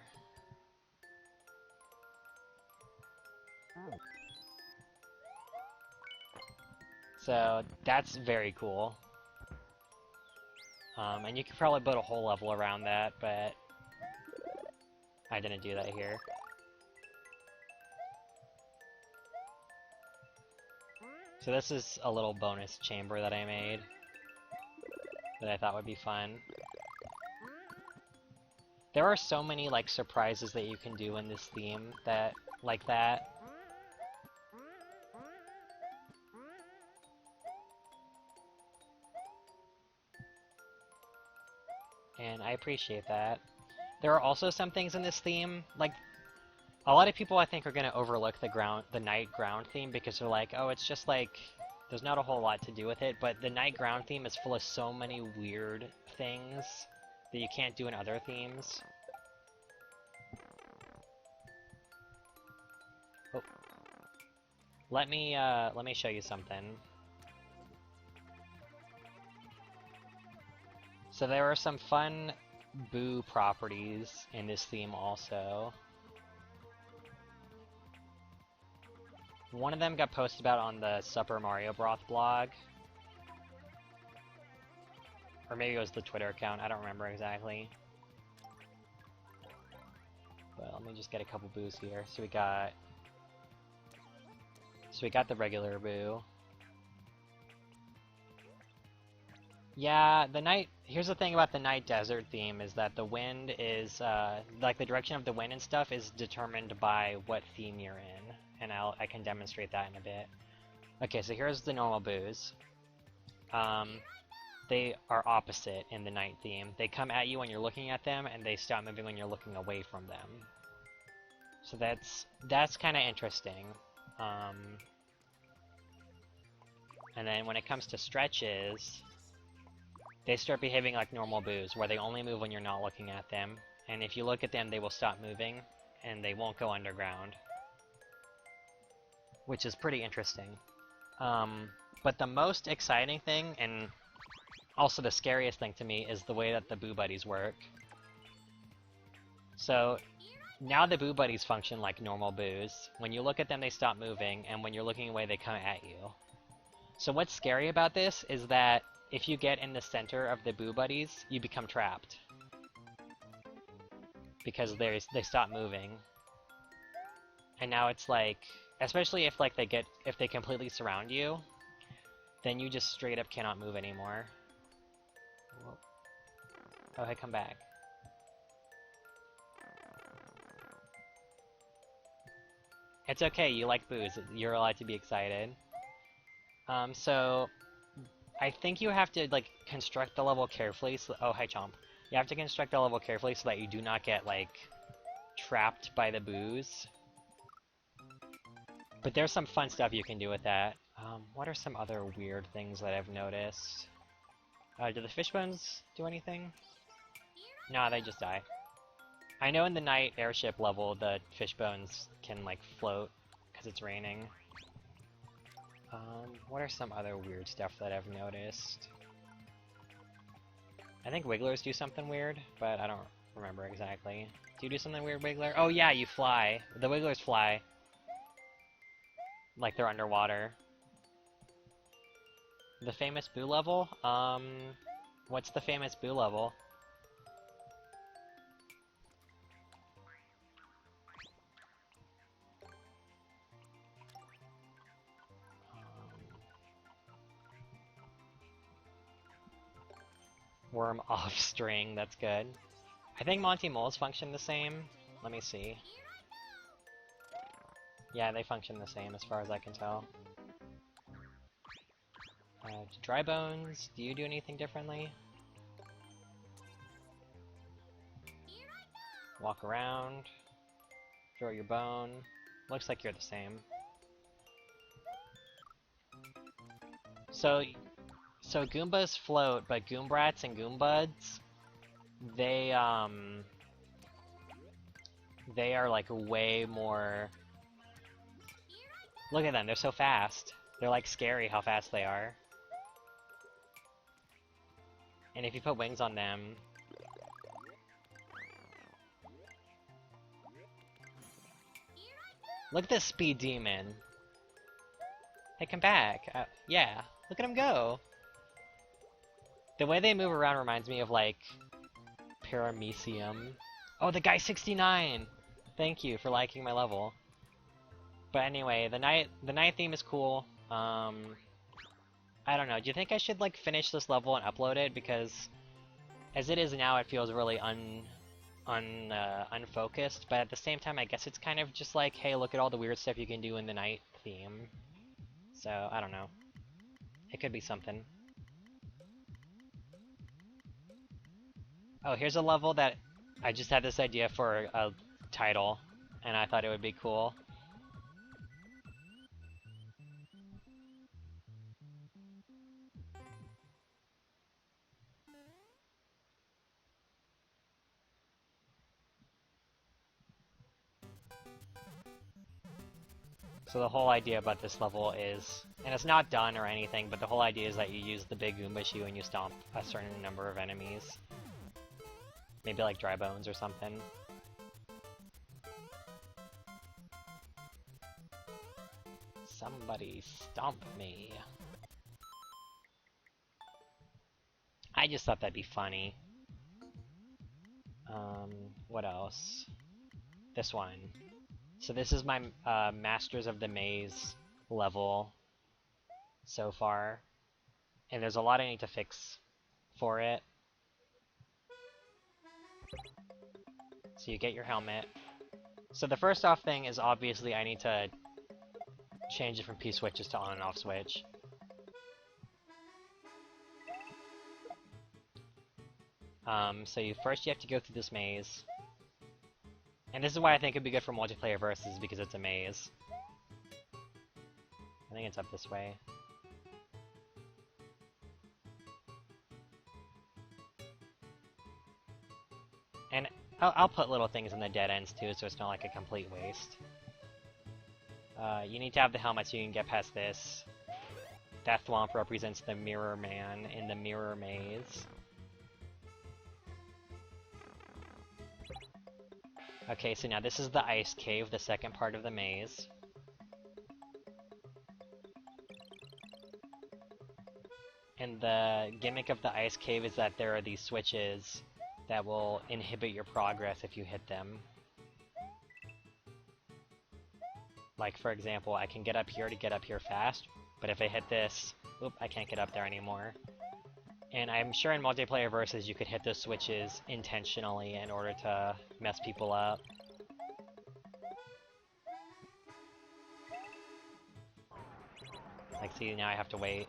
So that's very cool. And you could probably build a whole level around that, but I didn't do that here. So this is a little bonus chamber that I made that I thought would be fun. There are so many like surprises that you can do in this theme that like that. And I appreciate that. There are also some things in this theme, like a lot of people I think are going to overlook the night ground theme because they're like, oh, it's just like, there's not a whole lot to do with it, but the night ground theme is full of so many weird things that you can't do in other themes. Let me show you something. So there are some fun Boo properties in this theme also. One of them got posted about on the Super Mario Broth blog. Or maybe it was the Twitter account, I don't remember exactly. But let me just get a couple Boos here. So we got the regular Boo. Yeah, here's the thing about the night desert theme is that the wind is, like the direction of the wind and stuff is determined by what theme you're in. And I can demonstrate that in a bit. Okay, so here's the normal Boos. They are opposite in the night theme. They come at you when you're looking at them, and they stop moving when you're looking away from them. So that's kind of interesting. And then when it comes to stretches, they start behaving like normal Boos, where they only move when you're not looking at them. And if you look at them, they will stop moving, and they won't go underground. Which is pretty interesting. But the most exciting thing, and also the scariest thing to me, is the way that the Boo Buddies work. So, now the Boo Buddies function like normal Boos. When you look at them, they stop moving, and when you're looking away, they come at you. So what's scary about this is that if you get in the center of the Boo Buddies, you become trapped. Because they stop moving. And now it's like, especially if like if they completely surround you, then you just straight up cannot move anymore. Oh, hey, come back. It's okay, you like Boos, you're allowed to be excited. So I think you have to like construct the level carefully so oh hi Chomp. You have to construct the level carefully so that you do not get like trapped by the Boos. But there's some fun stuff you can do with that. What are some other weird things that I've noticed? Do the fishbones do anything? No, they just die. I know in the night airship level the fishbones can like float because it's raining. What are some other weird stuff that I've noticed? I think Wigglers do something weird, but I don't remember exactly. Do you do something weird, Wiggler? Oh yeah, you fly. The Wigglers fly. Like they're underwater. The famous Boo level? What's the famous Boo level? Worm off string, that's good. I think Monty Moles function the same. Let me see. Yeah, they function the same as far as I can tell. Dry Bones, do you do anything differently? Walk around. Throw your bone. Looks like you're the same. So Goombas float, but Goombrats and Goombuds, they are like way more... Look at them, they're so fast. They're like scary how fast they are. And if you put wings on them... Look at this speed demon! Hey, come back! Yeah, look at him go! The way they move around reminds me of, like, Paramecium. Oh, the guy 69! Thank you for liking my level. But anyway, the night theme is cool. I don't know, do you think I should, like, finish this level and upload it? Because as it is now, it feels really unfocused, but at the same time, I guess it's kind of just like, hey, look at all the weird stuff you can do in the night theme. So, I don't know. It could be something. Oh, here's a level that I just had this idea for a title, and I thought it would be cool. So the whole idea about this level is, and it's not done or anything, but the whole idea is that you use the big Goomba shoe and you stomp a certain number of enemies. Maybe like Dry Bones or something. Somebody stomp me. I just thought that'd be funny. What else? This one. So this is my Masters of the Maze level so far. And there's a lot I need to fix for it. So you get your helmet. So the first off thing is obviously I need to change it from P switches to on and off switch. So you have to go through this maze. And this is why I think it'd be good for multiplayer versus, because it's a maze. I think it's up this way. And I'll put little things in the dead ends too, so it's not like a complete waste. You need to have the helmet so you can get past this. That thwomp represents the Mirror Man in the Mirror Maze. Okay, so now this is the Ice Cave, the second part of the maze. And the gimmick of the Ice Cave is that there are these switches that will inhibit your progress if you hit them. Like, for example, I can get up here to get up here fast, but if I hit this, oop, I can't get up there anymore. And I'm sure in multiplayer versus you could hit those switches intentionally in order to mess people up. Like, see, now I have to wait.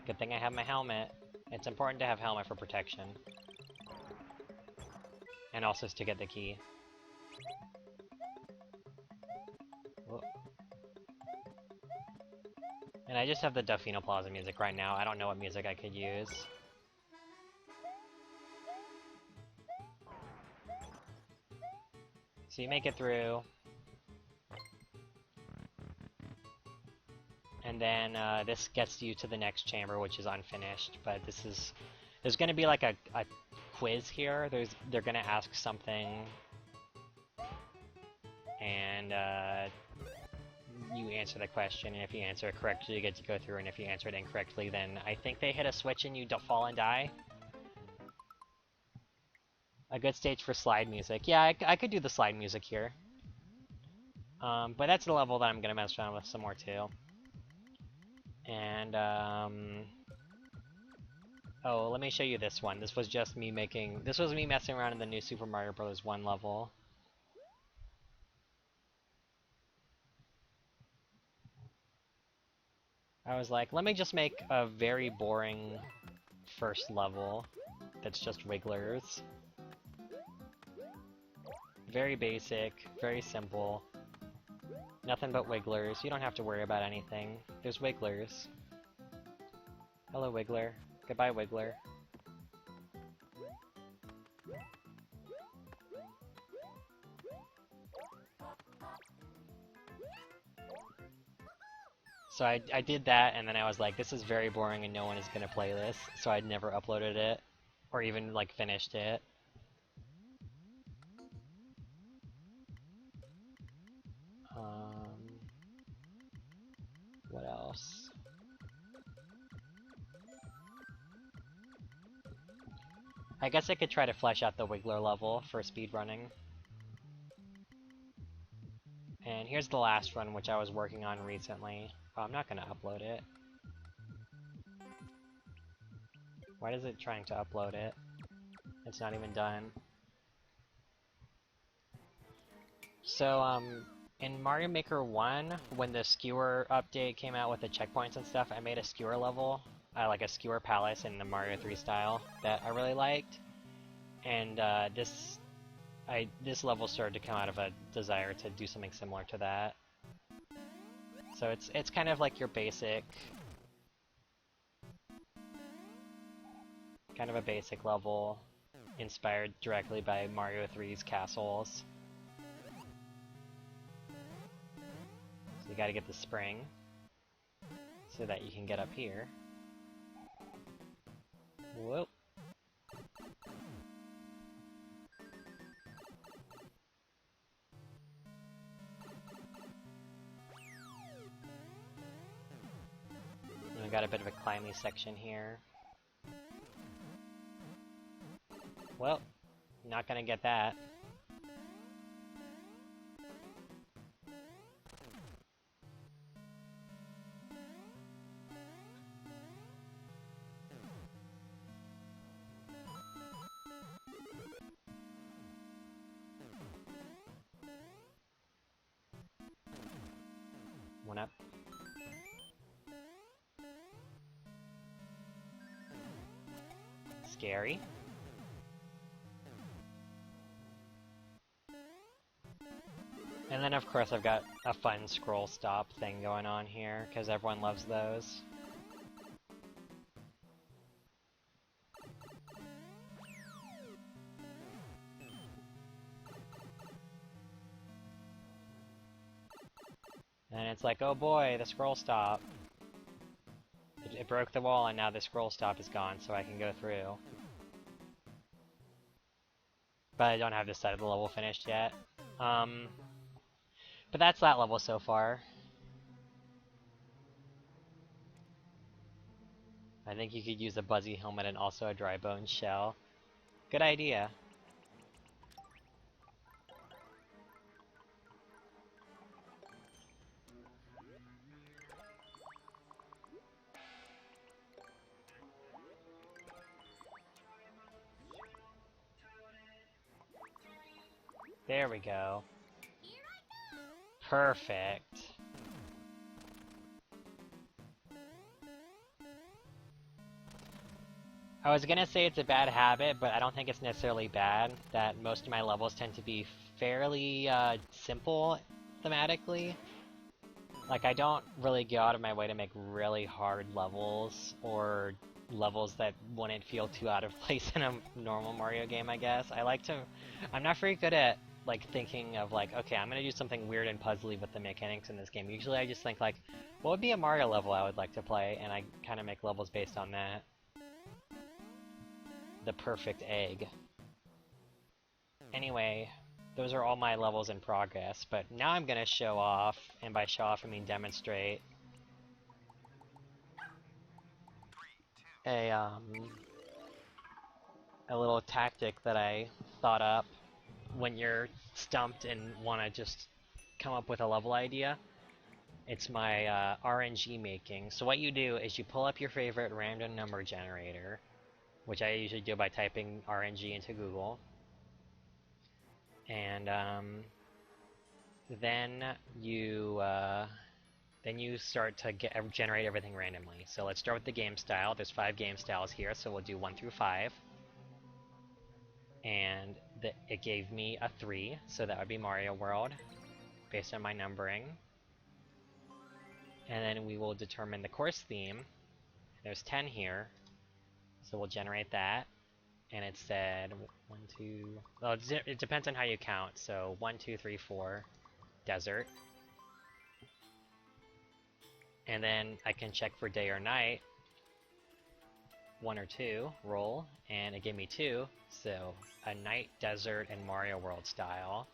Good thing I have my helmet. It's important to have helmet for protection. And also to get the key. Whoa. And I just have the Delfino Plaza music right now. I don't know what music I could use. So you make it through. And then this gets you to the next chamber, which is unfinished. But there's going to be like a quiz here. They're going to ask something. And you answer the question, and if you answer it correctly, you get to go through, and if you answer it incorrectly, then I think they hit a switch and you fall and die. A good stage for slide music. Yeah, I could do the slide music here. But that's the level that I'm gonna mess around with some more too. And, oh, let me show you this one. This was me messing around in the new Super Mario Bros. 1 level. I was like, let me just make a very boring first level that's just wigglers. Very basic, very simple. Nothing but wigglers. You don't have to worry about anything. There's wigglers. Hello, Wiggler. Goodbye, Wiggler. So I did that, and then I was like, this is very boring and no one is gonna play this, so I'd never uploaded it, or even, like, finished it. What else? I guess I could try to flesh out the Wiggler level for speedrunning. And here's the last run, which I was working on recently. Oh, I'm not gonna upload it. Why is it trying to upload it? It's not even done. So, in Mario Maker 1, when the Skewer update came out with the checkpoints and stuff, I made a Skewer level, like a Skewer Palace in the Mario 3 style, that I really liked. And this level started to come out of a desire to do something similar to that. So it's kind of like your basic, kind of a basic level, inspired directly by Mario 3's castles. gotta get the spring so that you can get up here. Whoop. And we got a bit of a climby section here. Well, not gonna get that. One up. Scary. And then of course I've got a fun scroll stop thing going on here, because everyone loves those. And it's like, oh boy, the scroll stop. It broke the wall and now the scroll stop is gone, so I can go through. But I don't have this side of the level finished yet. But that's that level so far. I think you could use a Buzzy helmet and also a dry bone shell. Good idea. There we go. Perfect. I was gonna say it's a bad habit, but I don't think it's necessarily bad, that most of my levels tend to be fairly simple thematically. Like, I don't really go out of my way to make really hard levels, or levels that wouldn't feel too out of place in a normal Mario game, I guess. I'm not very good at, like, thinking of, like, okay, I'm gonna do something weird and puzzly with the mechanics in this game. Usually I just think, like, what would be a Mario level I would like to play, and I kind of make levels based on that. The perfect egg. Anyway, those are all my levels in progress, but now I'm gonna show off, and by show off I mean demonstrate, a little tactic that I thought up when you're stumped and want to just come up with a level idea. It's my RNG making. So what you do is you pull up your favorite random number generator, which I usually do by typing RNG into Google, and then you start to generate everything randomly. So let's start with the game style. There's 5 game styles here, so we'll do 1 through 5. And it gave me a 3, so that would be Mario World, based on my numbering. And then we will determine the course theme. There's 10 here, so we'll generate that. And it said 1, 2. Well, it depends on how you count. So 1, 2, 3, 4, desert. And then I can check for day or night. 1 or 2, roll, and it gave me 2. So a night, desert, and Mario World style.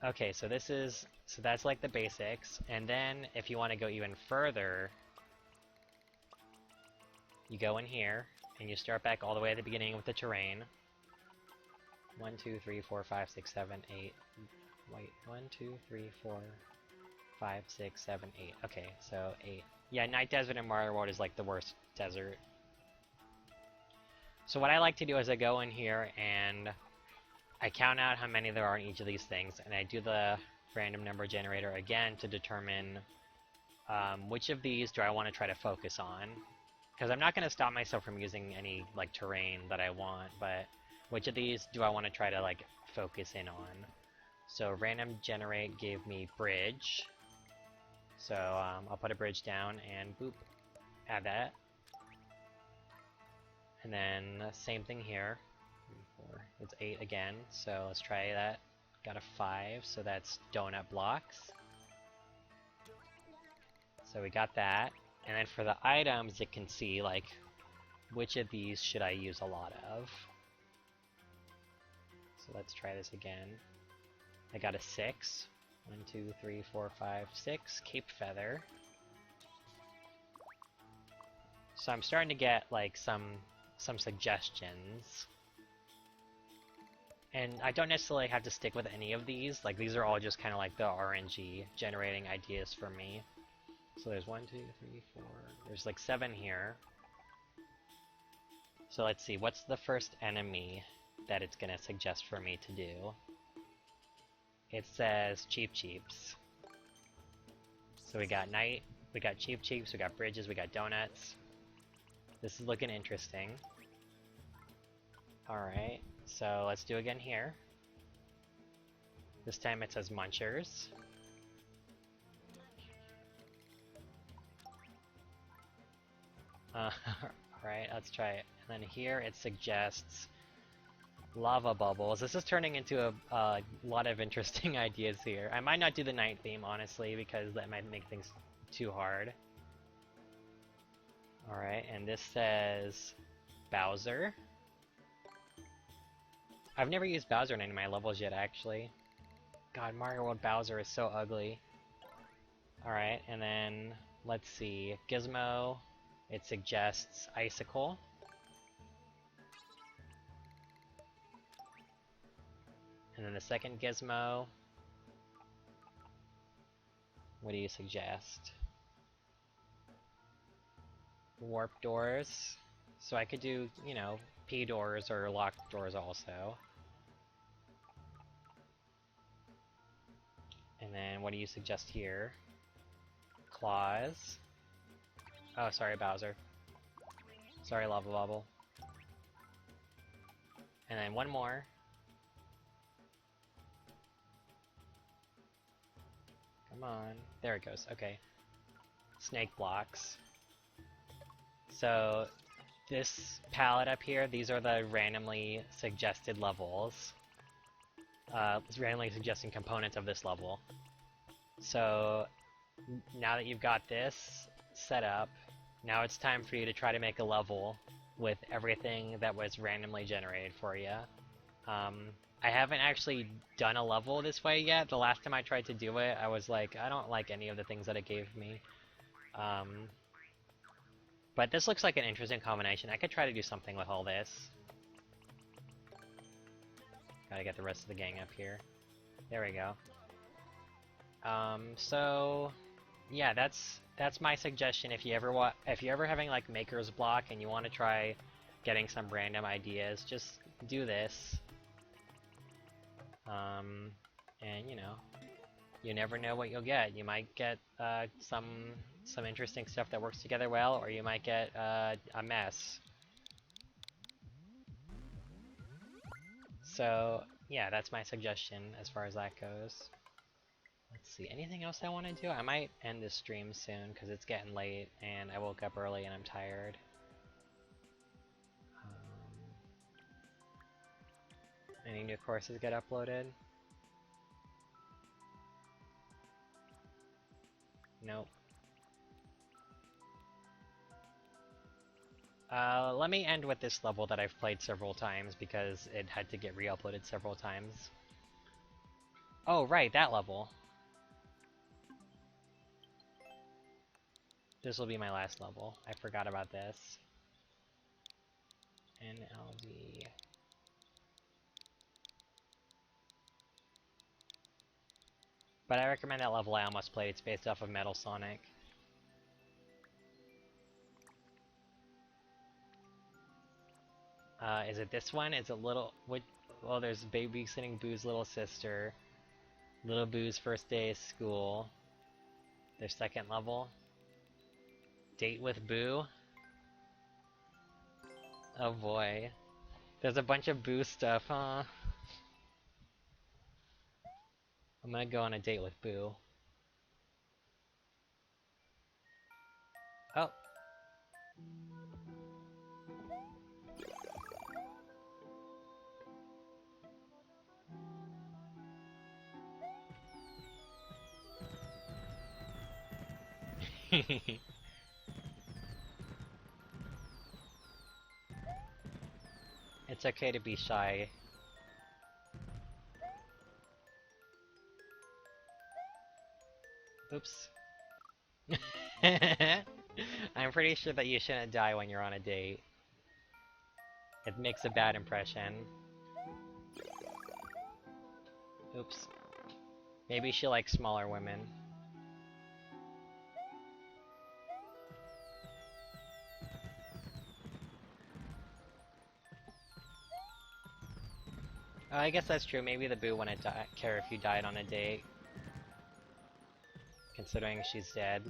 Okay, so that's like the basics, and then if you want to go even further, you go in here, and you start back all the way at the beginning with the terrain. 1, 2, 3, 4, 5, 6, 7, 8. Wait, 1, 2, 3, 4, 5, 6, 7, 8. Okay, so 8. Yeah, Night Desert and Mario World is like the worst desert. So what I like to do is I go in here and I count out how many there are in each of these things, and I do the random number generator again to determine which of these do I want to try to focus on. Because I'm not going to stop myself from using any like terrain that I want, but which of these do I want to try to like focus in on? So random generate gave me bridge. So I'll put a bridge down and boop, add that. And then same thing here. 3, 4, it's 8 again, so let's try that. got a 5, so that's donut blocks. So we got that. And then for the items, you can see, like, which of these should I use a lot of. So let's try this again. I got a 6. 1, 2, 3, 4, 5, 6. Cape Feather. So I'm starting to get, like, some suggestions. And I don't necessarily have to stick with any of these. Like, these are all just kind of like the RNG generating ideas for me. So there's 1, 2, 3, 4. There's like 7 here. So let's see, what's the first enemy that it's gonna suggest for me to do? It says Cheep Cheeps. So we got Night, we got Cheep Cheeps, we got Bridges, we got Donuts. This is looking interesting. Alright, so let's do again here. This time it says Munchers. Alright, let's try it. And then here it suggests Lava Bubbles. This is turning into a lot of interesting ideas here. I might not do the night theme, honestly, because that might make things too hard. Alright, and this says Bowser. I've never used Bowser in any of my levels yet, actually. God, Mario World Bowser is so ugly. Alright, and then, let's see, Gizmo, it suggests Icicle. And then the second Gizmo, what do you suggest? Warp doors. So I could do, you know, P doors or locked doors also. And then what do you suggest here? Claws. Oh, sorry, Bowser. Sorry, Lava Bubble. And then one more. Come on. There it goes. Okay. Snake blocks. So this palette up here, these are the randomly suggested levels. It's randomly suggesting components of this level. So now that you've got this set up, now it's time for you to try to make a level with everything that was randomly generated for you. I haven't actually done a level this way yet. The last time I tried to do it, I was like, I don't like any of the things that it gave me. But this looks like an interesting combination. I could try to do something with all this. Gotta get the rest of the gang up here. There we go. So yeah, that's my suggestion. If you're ever having like Maker's Block and you want to try getting some random ideas, just do this. And you know, you never know what you'll get. You might get some interesting stuff that works together well, or you might get a mess. So yeah, that's my suggestion as far as that goes. Let's see, anything else I want to do? I might end this stream soon because it's getting late and I woke up early and I'm tired. Any new courses get uploaded? Nope. Let me end with this level that I've played several times because it had to get re-uploaded several times. Oh, right, that level. This will be my last level. I forgot about this. NLD. But I recommend that level I almost played. It's based off of Metal Sonic. Is it this one? It's a little... Well, there's Babysitting Boo's little sister. Little Boo's first day of school. Their second level. Date with Boo. Oh boy. There's a bunch of Boo stuff, huh? I'm gonna go on a date with Boo. Oh. It's okay to be shy. Oops. I'm pretty sure that you shouldn't die when you're on a date. It makes a bad impression. Oops. Maybe she likes smaller women. Oh, I guess that's true. Maybe the boo wouldn't care if you died on a date. Considering she's dead.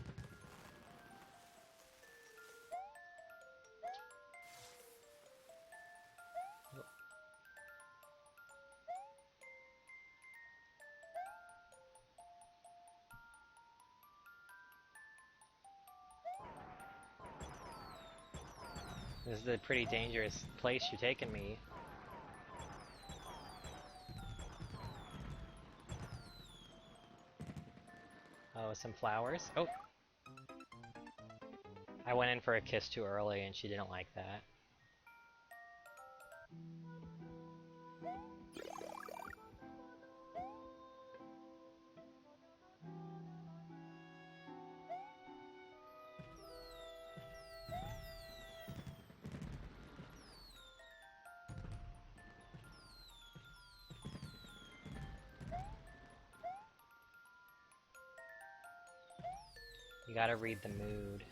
This is a pretty dangerous place you're taking me. Oh, some flowers? Oh! I went in for a kiss too early and she didn't like that. You gotta read the mood.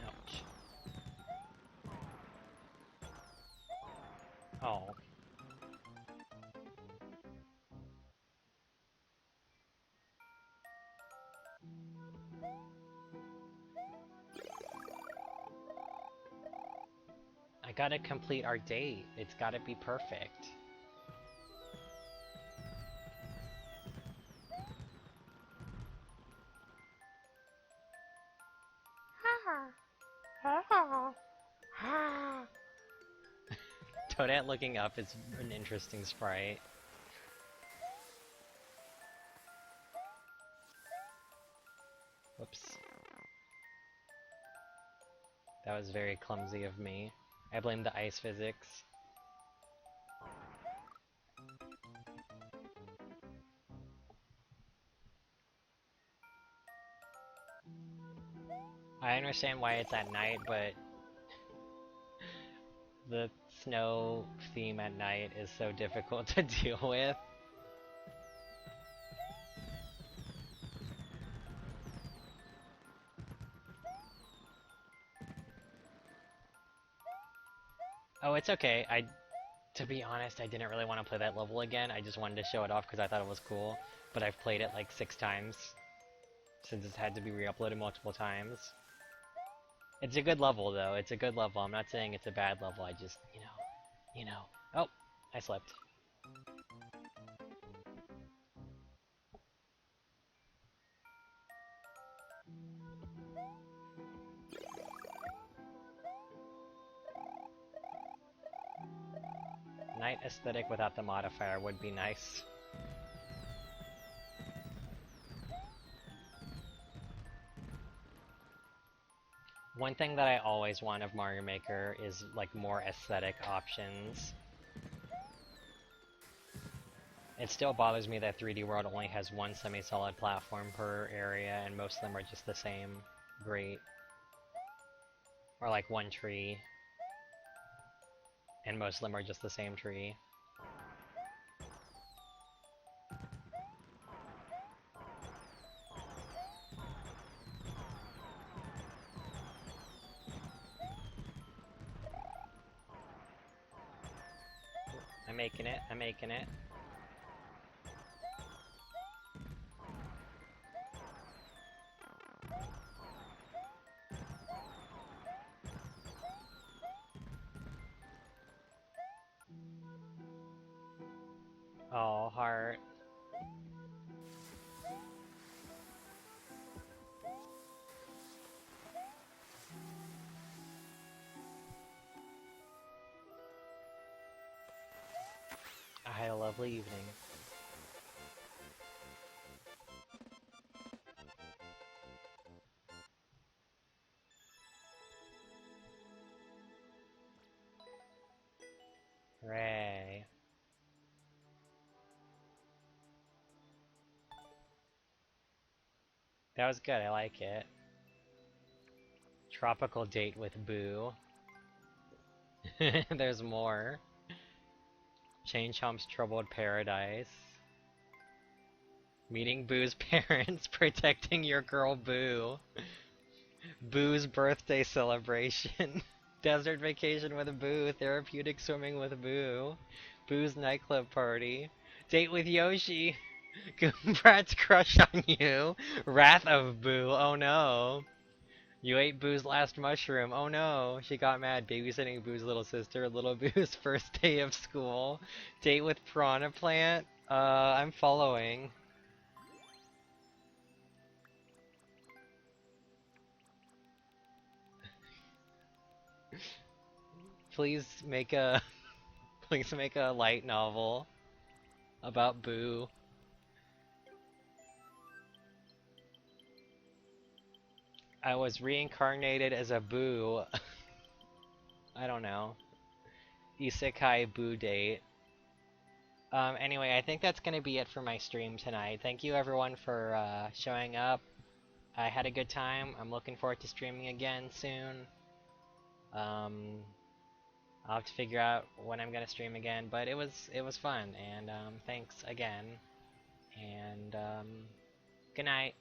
Ouch. Oh. I gotta complete our date. It's gotta be perfect. Toadette looking up is an interesting sprite. Whoops. That was very clumsy of me. I blame the ice physics. I understand why it's at night, but the snow theme at night is so difficult to deal with. Oh, it's okay. To be honest, I didn't really want to play that level again. I just wanted to show it off because I thought it was cool. But I've played it like 6 times since it's had to be re-uploaded multiple times. It's a good level though. It's a good level. I'm not saying it's a bad level. I just, you know. Oh, I slept. Night aesthetic without the modifier would be nice. One thing that I always want of Mario Maker is like more aesthetic options. It still bothers me that 3D World only has one semi-solid platform per area and most of them are just the same grate. Or like one tree. And most of them are just the same tree. I'm making it, I'm making it. Oh, heart. I had a lovely evening. Hooray. That was good, I like it. Tropical date with Boo. There's more. Chain Chomp's Troubled Paradise. Meeting Boo's parents, protecting your girl Boo. Boo's birthday celebration. Desert vacation with Boo. Therapeutic swimming with Boo. Boo's nightclub party. Date with Yoshi. Goombrat's crush on you. Wrath of Boo. Oh no. You ate Boo's last mushroom. Oh no. She got mad babysitting Boo's little sister. Little Boo's first day of school. Date with Piranha Plant. I'm following. Please make a please make a light novel about Boo. I was reincarnated as a Boo. I don't know. Isekai Boo date. Anyway, I think that's gonna be it for my stream tonight. Thank you everyone for showing up. I had a good time. I'm looking forward to streaming again soon. I'll have to figure out when I'm gonna stream again, but it was fun, and thanks again. And good night.